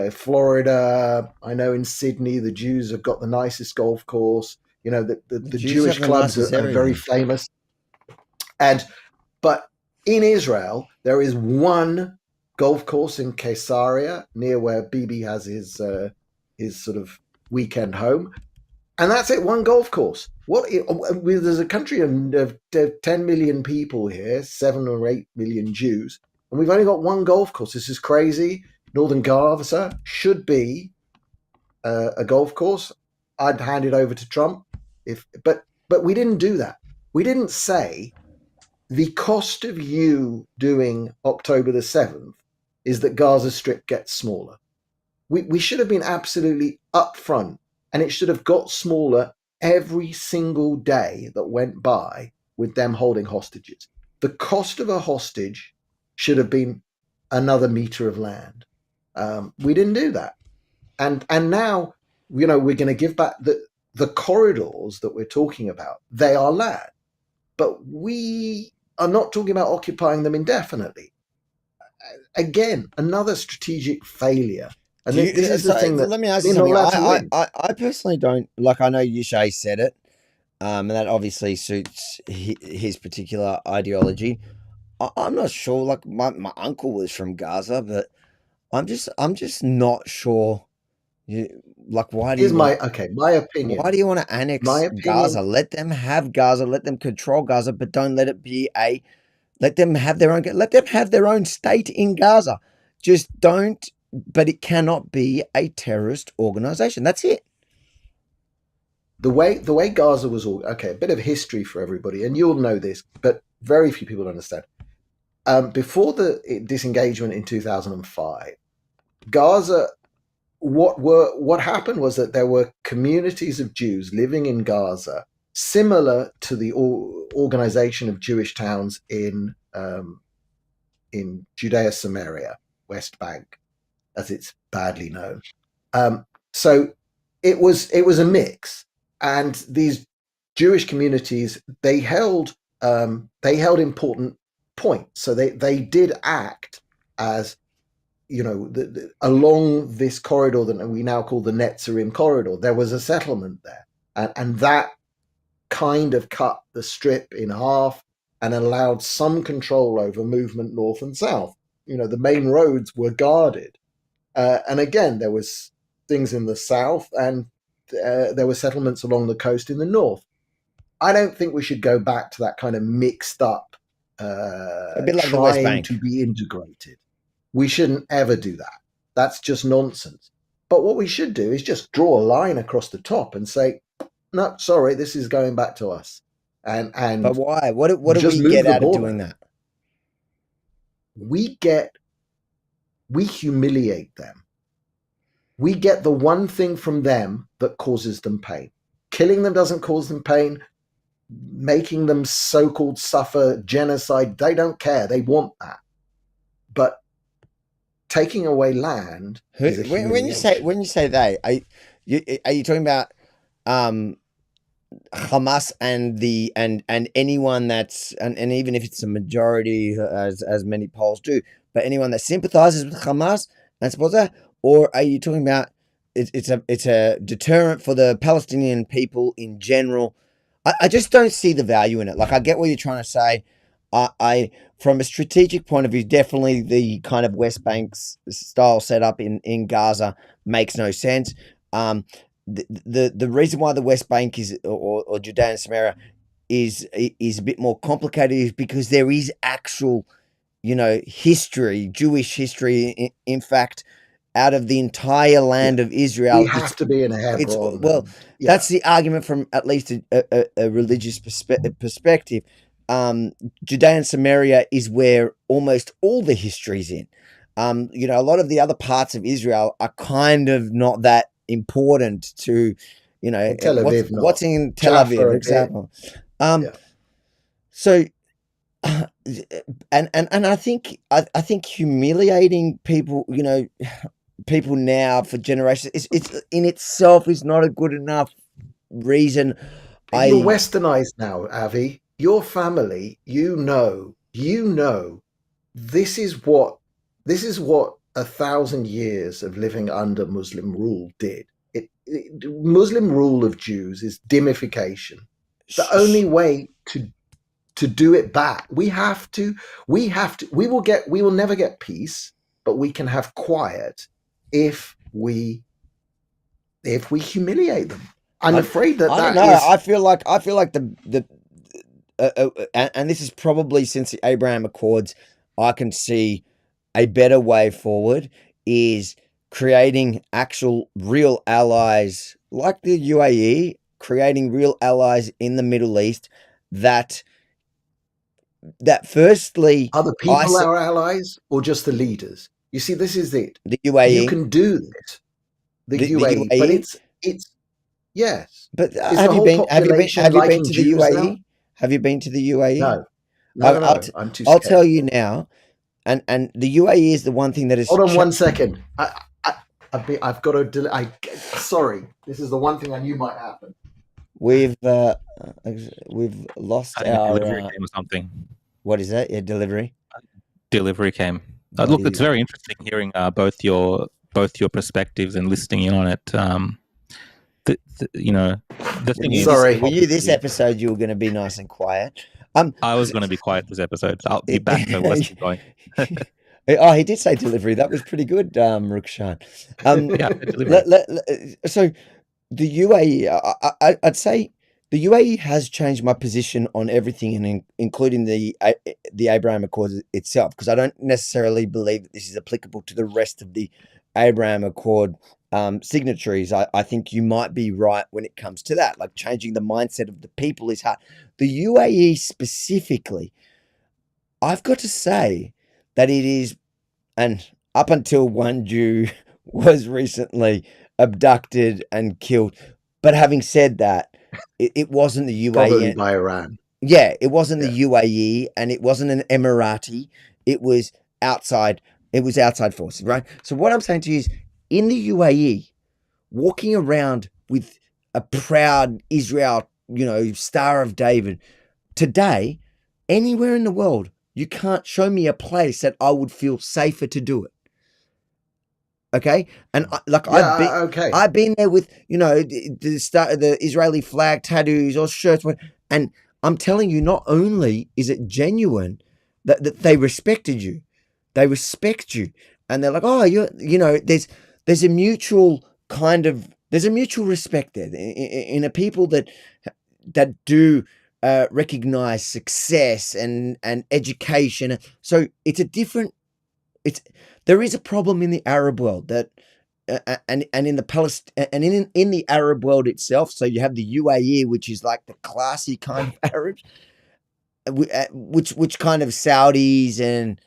Florida, I know in Sydney, the Jews have got the nicest golf course. The Jewish clubs are very famous. But in Israel, there is one golf course in Caesarea, near where Bibi has his sort of weekend home, and that's it. One golf course. There's a country of 10 million people here, 7 or 8 million Jews, and we've only got one golf course. This is crazy. Northern Gaza should be a golf course. I'd hand it over to Trump, but we didn't do that. We didn't say the cost of you doing October the 7th is that Gaza Strip gets smaller. We should have been absolutely upfront, and it should have got smaller every single day that went by with them holding hostages. The cost of a hostage should have been another meter of land. We didn't do that, and now we're going to give back the corridors that we're talking about. They are land, but we are not talking about occupying them indefinitely. Again, another strategic failure. And this is the thing that let me ask you something. I personally don't like. I know Yushay said it, and that obviously suits his particular ideology. I'm not sure. Like my uncle was from Gaza, but I'm just not sure. Like, why do Here's you my opinion. Why do you want to annex Gaza? Let them have Gaza. Let them control Gaza, but don't let it be let them have their own state in Gaza. Just don't. But it cannot be a terrorist organization. That's it. The way Gaza was all a bit of history for everybody, and you'll know this, but very few people understand. Before the disengagement in 2005, Gaza, what happened was that there were communities of Jews living in Gaza, similar to the organization of Jewish towns in Judea, Samaria, West Bank, as it's badly known. So it was a mix, and these Jewish communities they held important points. So they did act as along this corridor that we now call the Netzarim corridor. There was a settlement there, and that kind of cut the strip in half and allowed some control over movement north and south. The main roads were guarded. And again, there was things in the south, and there were settlements along the coast in the north. I don't think we should go back to that kind of mixed up, a bit like the West Bank, to be integrated. We shouldn't ever do that. That's just nonsense. But what we should do is just draw a line across the top and say, no, sorry, this is going back to us. And but why? What do we get out of doing that? We humiliate them. We get the one thing from them that causes them pain. Killing them doesn't cause them pain. Making them so-called suffer genocide, they don't care. They want that. But taking away land is a humiliation. When you say they, are you talking about Hamas and anyone that's and even if it's a majority as many polls do, but anyone that sympathizes with Hamas and supports that, or are you talking about it's a deterrent for the Palestinian people in general? I just don't see the value in it. Like, I get what you're trying to say. I from a strategic point of view, definitely the kind of West Bank style setup in Gaza makes no sense. The reason why the West Bank is or Judea and Samaria is a bit more complicated is because there is actual, history, Jewish history. In fact, out of the entire land of Israel, we have to be in Hebron. That's the argument from at least a religious perspective. Judea and Samaria is where almost all the history's in. A lot of the other parts of Israel are kind of not that important to, Tel Aviv, what's in Tel Aviv, for example. So, and I think humiliating people, people now for generations, it's in itself is not a good enough reason. You're westernized now, Avi. Your family, this is what 1,000 years of living under Muslim rule did. Muslim rule of Jews is dimification. The only way to do it back, we will never get peace, but we can have quiet if we humiliate them. I'm afraid that I don't know. I feel like the and this is probably since the Abraham Accords, I can see a better way forward is creating actual real allies like the UAE, creating real allies in the Middle East that firstly... Are the people our allies or just the leaders? You see, this is it. The You UAE. can do this. The The UAE, but UAE? it's yes. But Is the have you whole been? Have you been? population Have you been liking to the Jews now? UAE? Have you been to the UAE? No, I'll, no. I'm too I'll scared. tell you now. And the UAE is the one thing that is. Hold on 1 second. I've got to delay. Sorry, this is the one thing I knew might happen. We've lost I think a delivery our. came or something. What is that? Yeah, delivery. Delivery came. What Look, is it's it? very interesting hearing both your perspectives and listening in on it. The thing is, Sorry. We knew this episode you were going to be nice and quiet. I was going to be quiet this episode. I'll be back, but let's keep going. Oh, he did say delivery. That was pretty good, Rukshan. Yeah, delivery. So the UAE, I'd say the UAE has changed my position on everything, and including the Abraham Accords itself, because I don't necessarily believe that this is applicable to the rest of the Abraham Accord signatories. I think you might be right when it comes to that, like changing the mindset of the people is hard. The UAE specifically, I've got to say that it is, and up until one Jew was recently abducted and killed. But having said that, it wasn't the UAE. Probably by Iran. Yeah, it wasn't the UAE, and it wasn't an Emirati. It was outside. It was outside forces, right? So what I'm saying to you is, in the UAE, walking around with a proud Israel, Star of David, today, anywhere in the world, you can't show me a place that I would feel safer to do it. Okay, and I've been there with the Israeli flag tattoos or shirts, and I'm telling you, not only is it genuine that they respected you, they respect you, and they're like, oh, there's a mutual respect there in a people that do recognize success and education. So there is a problem in the Arab world that and in the in the Arab world itself. So you have the UAE, which is like the classy kind of Arabs, which kind of Saudis, and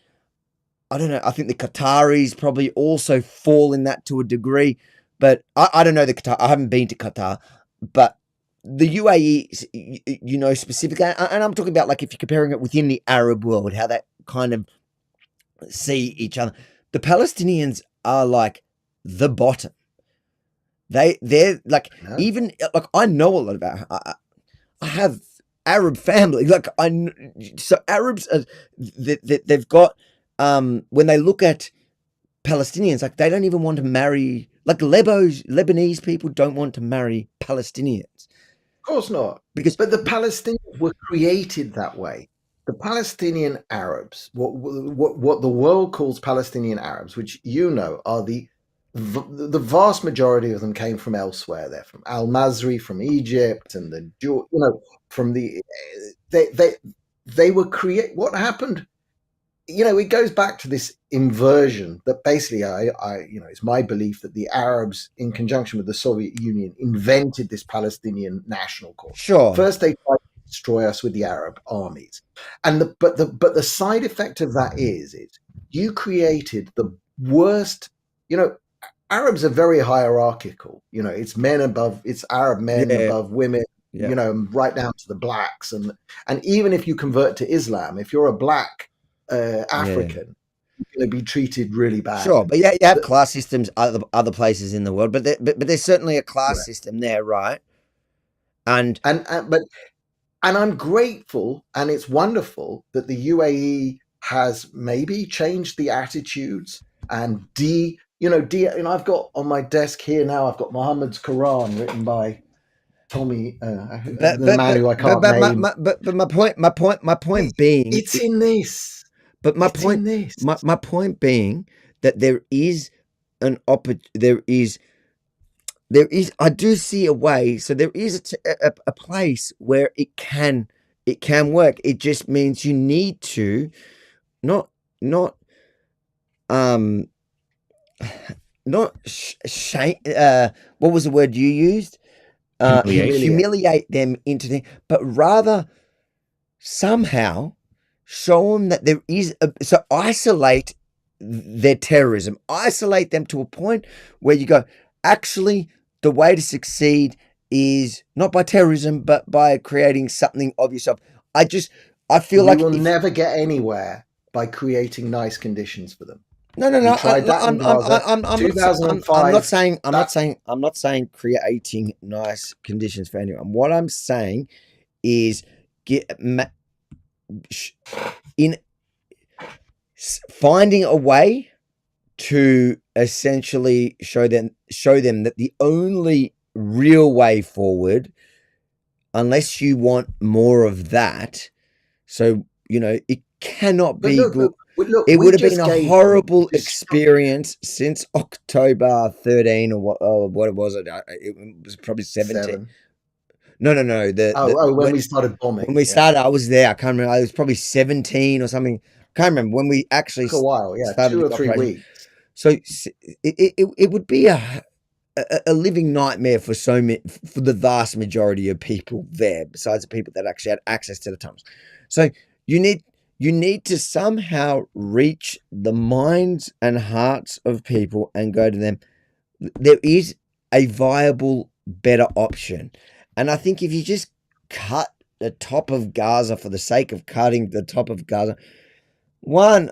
I don't know. I think the Qataris probably also fall in that to a degree, but I don't know the Qatar. I haven't been to Qatar, but the UAE, specifically, and I'm talking about like if you're comparing it within the Arab world, how that kind of see each other. The Palestinians are like the bottom. They're like, even like, I know a lot about. I have Arab family. Like so Arabs are, they've got when they look at Palestinians, like they don't even want to marry. Like Lebanese people don't want to marry Palestinians. Of course not. But the Palestinians were created that way. The Palestinian Arabs, what the world calls Palestinian Arabs, which are the vast majority of them came from elsewhere. They're from Al-Masri, from Egypt, and from the they were create. What happened? It goes back to this inversion that basically, it's my belief that the Arabs, in conjunction with the Soviet Union, invented this Palestinian national cause. Sure. First, they tried to destroy us with the Arab armies, but the side effect of that is you created the worst. Arabs are very hierarchical. It's men above, it's Arab men above women. Right down to the blacks, and even if you convert to Islam, if you're a black African, you're going to be treated really bad. Sure, but you have class systems other places in the world, but there's certainly a class system there, right? And I'm grateful, and it's wonderful that the UAE has maybe changed the attitudes and I've got on my desk here now, I've got Muhammad's Quran written by Tommy, the man who I can't name. But my point being, it's in this. But my point being that there is I do see a way. So there is a place where it can work. It just means you need to not shame. What was the word you used? Humiliate them into things, but rather somehow show them that there is so isolate their terrorism. Isolate them to a point where you go, actually, the way to succeed is not by terrorism, but by creating something of yourself. I feel You like will never get anywhere by creating nice conditions for them. No. We tried that in Gaza. I'm 2005. I'm not saying creating nice conditions for anyone. What I'm saying is finding a way to essentially show them that the only real way forward, unless you want more of that, so it cannot be good. Look, it would have been a horrible experience since October 13 or what was it? It was probably 17. 7. No. When we started bombing. When we started, I was there. I can't remember. It was probably 17 or something. I can't remember when we actually took a while. Yeah, started 2 or 3 weeks. So it would be a living nightmare for for the vast majority of people there, besides the people that actually had access to the tunnels. So you need to somehow reach the minds and hearts of people and go to them. There is a viable, better option. And I think if you just cut the top of Gaza for the sake of cutting the top of Gaza, one,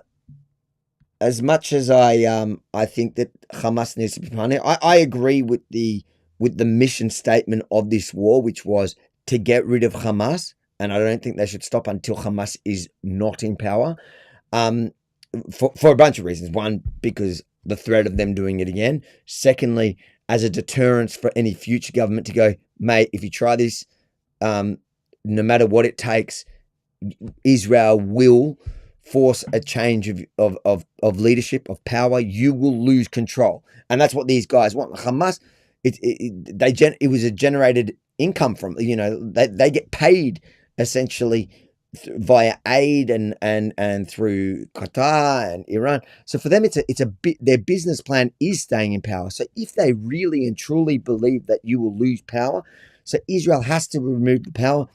as much as I think that Hamas needs to be punished, I agree with the mission statement of this war, which was to get rid of Hamas. And I don't think they should stop until Hamas is not in power, for a bunch of reasons. One, because the threat of them doing it again. Secondly, as a deterrence for any future government to go, mate, if you try this, no matter what it takes, Israel will force a change of leadership, of power. You will lose control. And that's what these guys want. Hamas, it was a generated income from, they get paid essentially via aid and through Qatar and Iran. So for them, their business plan is staying in power. So if they really and truly believe that you will lose power, so Israel has to remove the power,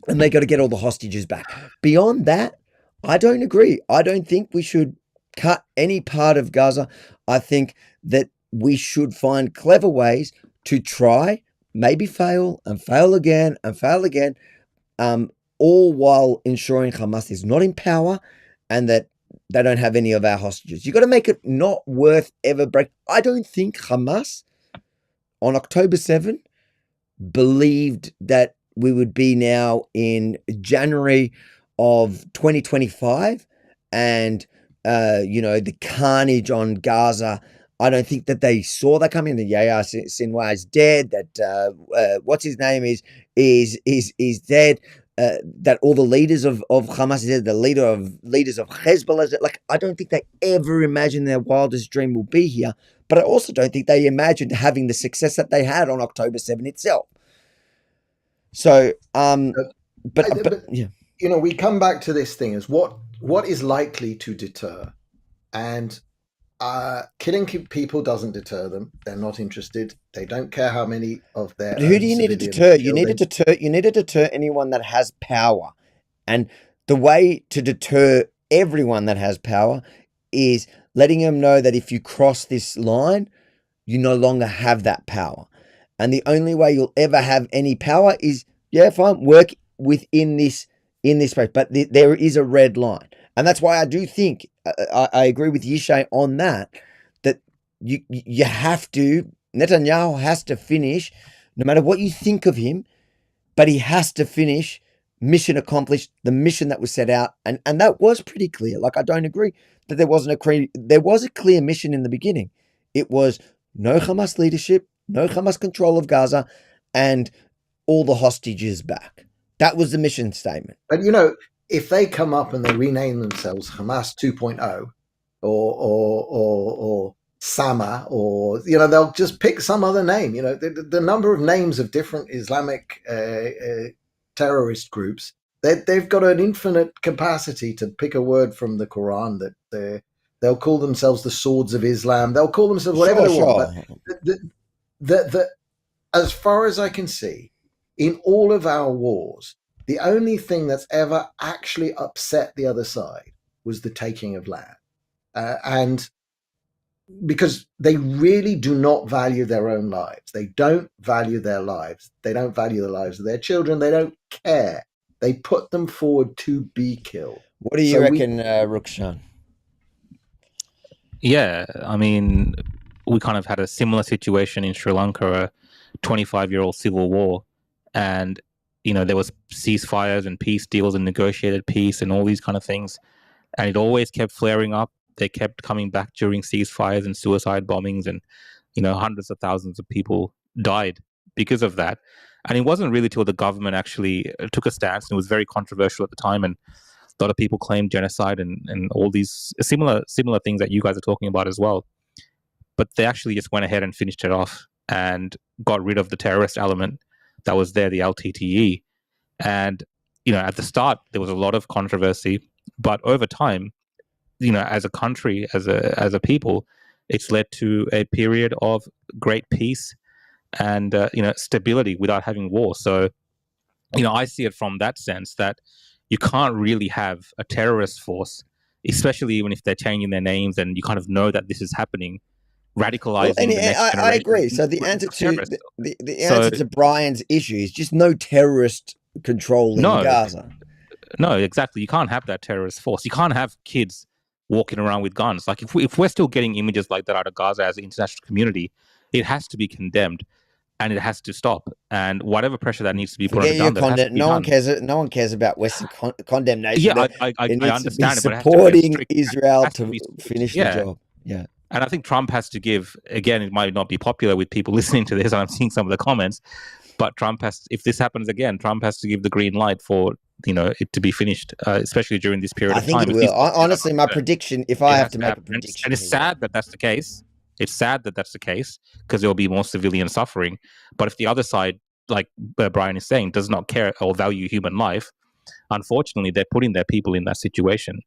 and they got to get all the hostages back. Beyond that, I don't agree. I don't think we should cut any part of Gaza. I think that we should find clever ways to try, maybe fail and fail again and fail again, all while ensuring Hamas is not in power and that they don't have any of our hostages. You got to make it not worth ever break. I don't think Hamas on October 7 believed that we would be now in January of 2025 and the carnage on Gaza. I don't think that they saw that coming. That Yahya Sinwar is dead. That what's his name is dead. That all the leaders of Hamas is dead. The leaders of Hezbollah is dead. Like, I don't think they ever imagined their wildest dream will be here. But I also don't think they imagined having the success that they had on October 7 itself. So, but yeah. We come back to this thing as what is likely to deter, and killing people doesn't deter them. They're not interested. They don't care how many of their. Who do you need to deter? You need to deter anyone that has power, and the way to deter everyone that has power is letting them know that if you cross this line, you no longer have that power, and the only way you'll ever have any power is work within this space, but there is a red line. And that's why I do think, I agree with Yishai on that you have to, Netanyahu has to finish, no matter what you think of him, but he has to finish, mission accomplished, the mission that was set out. And that was pretty clear. Like, I don't agree that there was a clear mission in the beginning. It was no Hamas leadership, no Hamas control of Gaza, and all the hostages back. That was the mission statement. But if they come up and they rename themselves Hamas 2.0 or Sama, or they'll just pick some other name. The number of names of different Islamic terrorist groups, they've got an infinite capacity to pick a word from the Quran that they'll call themselves the Swords of Islam. They'll call themselves whatever they want. But as far as I can see, in all of our wars, the only thing that's ever actually upset the other side was the taking of land. and because they really do not value their own lives. They don't value their lives. They don't value the lives of their children. They don't care. They put them forward to be killed. What do you reckon, Rukshan? Yeah, I mean, we kind of had a similar situation in Sri Lanka, a 25-year-old civil war, and there was ceasefires and peace deals and negotiated peace and all these kind of things, and it always kept flaring up. They kept coming back during ceasefires and suicide bombings, and hundreds of thousands of people died because of that. And it wasn't really till the government actually took a stance, and it was very controversial at the time, and a lot of people claimed genocide and all these similar things that you guys are talking about as well. But they actually just went ahead and finished it off and got rid of the terrorist element that was there, the LTTE. And at the start there was a lot of controversy, but over time, as a country, as a people, it's led to a period of great peace and stability without having war. So I see it from that sense that you can't really have a terrorist force, especially even if they're changing their names and you kind of know that this is happening, radicalizing the next generation. I agree. So the answer to Brian's issue is just no terrorist control in Gaza. No, exactly. You can't have that terrorist force. You can't have kids walking around with guns. Like if we're still getting images like that out of Gaza as an international community, it has to be condemned. And it has to stop, and whatever pressure that needs to be put on the no one cares about Western condemnation. Yeah, I understand it, but supporting Israel to finish the job. Yeah, and I think Trump has to give. Again, it might not be popular with people listening to this, and I'm seeing some of the comments. But Trump has, if this happens again, Trump has to give the green light for it to be finished, especially during this period of time. I think he will. Honestly, my prediction, if I have to make a prediction, and it's sad that that's the case. It's sad that that's the case because there will be more civilian suffering. But if the other side, like Brian is saying, does not care or value human life, unfortunately, they're putting their people in that situation.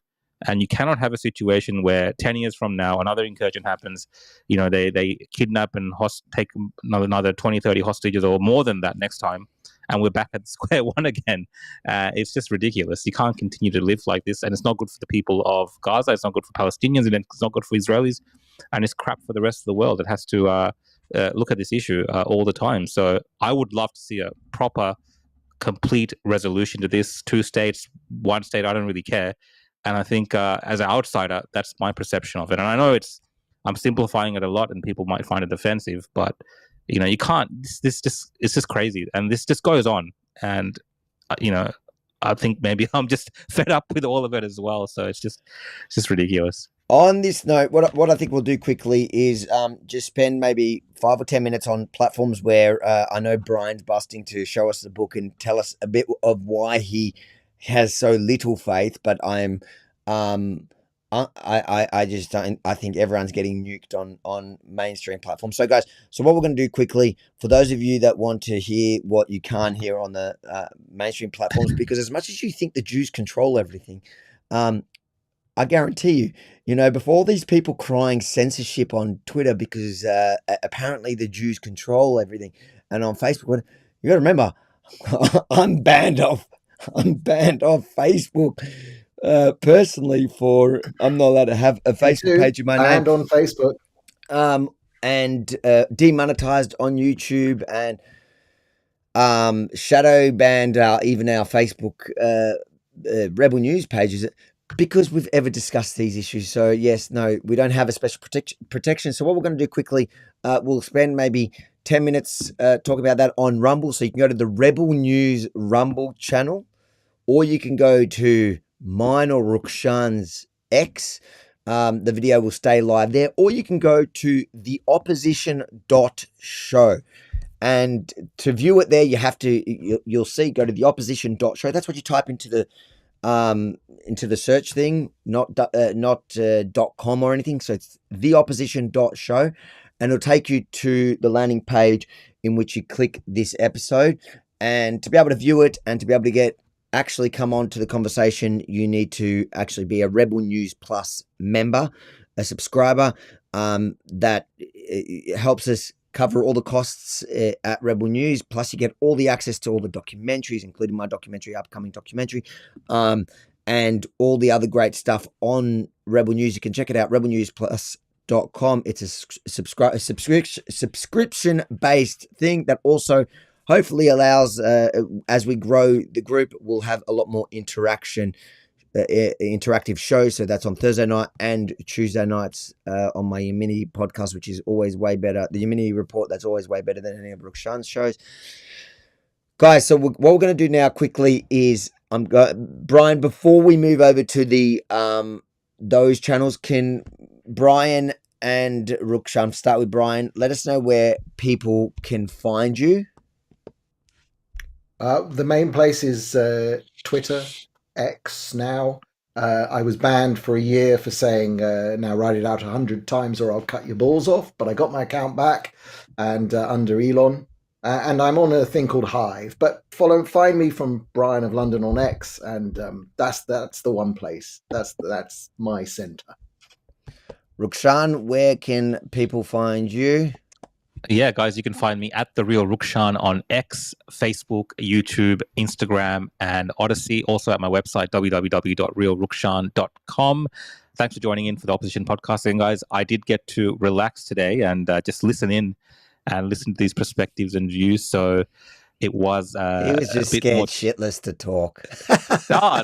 And you cannot have a situation where 10 years from now, another incursion happens, they kidnap and take another 20, 30 hostages or more than that next time. And we're back at square one again. It's just ridiculous. You can't continue to live like this. And it's not good for the people of Gaza. It's not good for Palestinians. And it's not good for Israelis. And it's crap for the rest of the world. It has to look at this issue all the time. So I would love to see a proper, complete resolution to this. 2 states, 1 state, I don't really care. And I think as an outsider, that's my perception of it. And I know I'm simplifying it a lot and people might find it offensive, but you can't, it's just crazy. And this just goes on. And, I think maybe I'm just fed up with all of it as well. So it's just ridiculous. On this note, what I think we'll do quickly is just spend maybe 5 or 10 minutes on platforms where I know Brian's busting to show us the book and tell us a bit of why he has so little faith. But I just don't. I think everyone's getting nuked on mainstream platforms. So guys, what we're going to do quickly for those of you that want to hear what you can't hear on the mainstream platforms, because as much as you think the Jews control everything, I guarantee you, before all these people crying censorship on Twitter because apparently the Jews control everything, and on Facebook, you got to remember, I'm banned off Facebook personally for I'm not allowed to have a Facebook page in my name. Banned on Facebook, and demonetized on YouTube, and shadow banned even our Facebook Rebel News pages. Because we've ever discussed these issues. So yes, no, we don't have a special protection. So what we're going to do quickly, we'll spend maybe 10 minutes talking about that on Rumble. So you can go to the Rebel News Rumble channel, or you can go to mine or Rukshan's X. The video will stay live there, or you can go to theopposition.show. And to view it there, you have to, you'll see, go to theopposition.show. That's what you type into the search thing, not .com or anything. So it's theopposition.show, and it'll take you to the landing page in which you click this episode. And to be able to view it and to be able to actually come on to the conversation, you need to actually be a Rebel News Plus member, a subscriber. That helps us cover all the costs at Rebel News. Plus, you get all the access to all the documentaries, including my documentary, upcoming documentary, and all the other great stuff on Rebel News. You can check it out, rebelnewsplus.com. It's a subscription-based thing that also hopefully allows, as we grow the group, we'll have a lot more interactive shows. So that's on Thursday night and Tuesday nights on my Yemeni podcast, which is always way better. The Yemeni Report, that's always way better than any of Rukshan's shows. Guys, so what we're going to do now quickly is Brian, before we move over to the those channels, can Brian and Rukshan, start with Brian, let us know where people can find you. The main place is Twitter, X now. I was banned for a year for saying, now write it out 100 times or I'll cut your balls off, but I got my account back and under Elon. And I'm on a thing called Hive, but find me from Brian of London on X, and that's the one place. That's my center. Rukshan, where can people find you? Yeah, guys, you can find me at The Real Rukshan on X, Facebook, YouTube, Instagram, and Odyssey. Also at my website, www.realrukshan.com. Thanks for joining in for the Opposition Podcasting, guys. I did get to relax today and just listen in and listen to these perspectives and views. So it was he was just scared shitless to talk. No,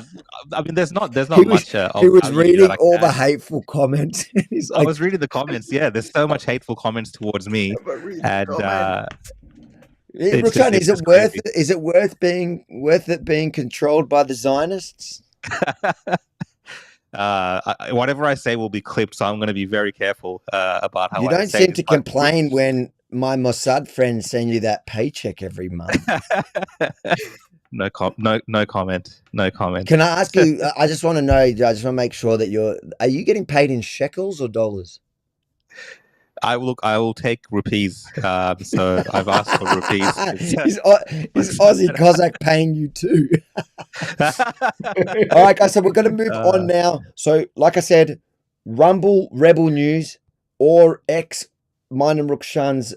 I mean, there's not much. He was reading all the hateful comments. I was reading the comments. Yeah, there's so much hateful comments towards me. And Rukshan, is it worth it being controlled by the Zionists? Whatever I say will be clipped, so I'm going to be very careful about how I say. You don't seem to complain when my Mossad friends send you that paycheck every month. No comment. No comment. Can I ask you? I just want to know. I just want to make sure that are you getting paid in shekels or dollars? I will take rupees. So I've asked for rupees. Is Aussie Cossack paying you too? All right, guys. So we're going to move on now. So, like I said, Rumble, Rebel News, or X. Mine and Rukshan's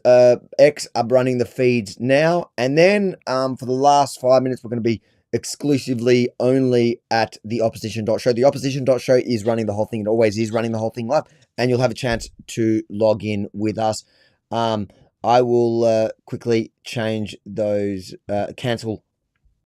X are running the feeds now. And then for the last 5 minutes, we're going to be exclusively only at the Opposition.show. The Opposition.show is running the whole thing. It always is running the whole thing live. And you'll have a chance to log in with us. I will quickly change those, cancel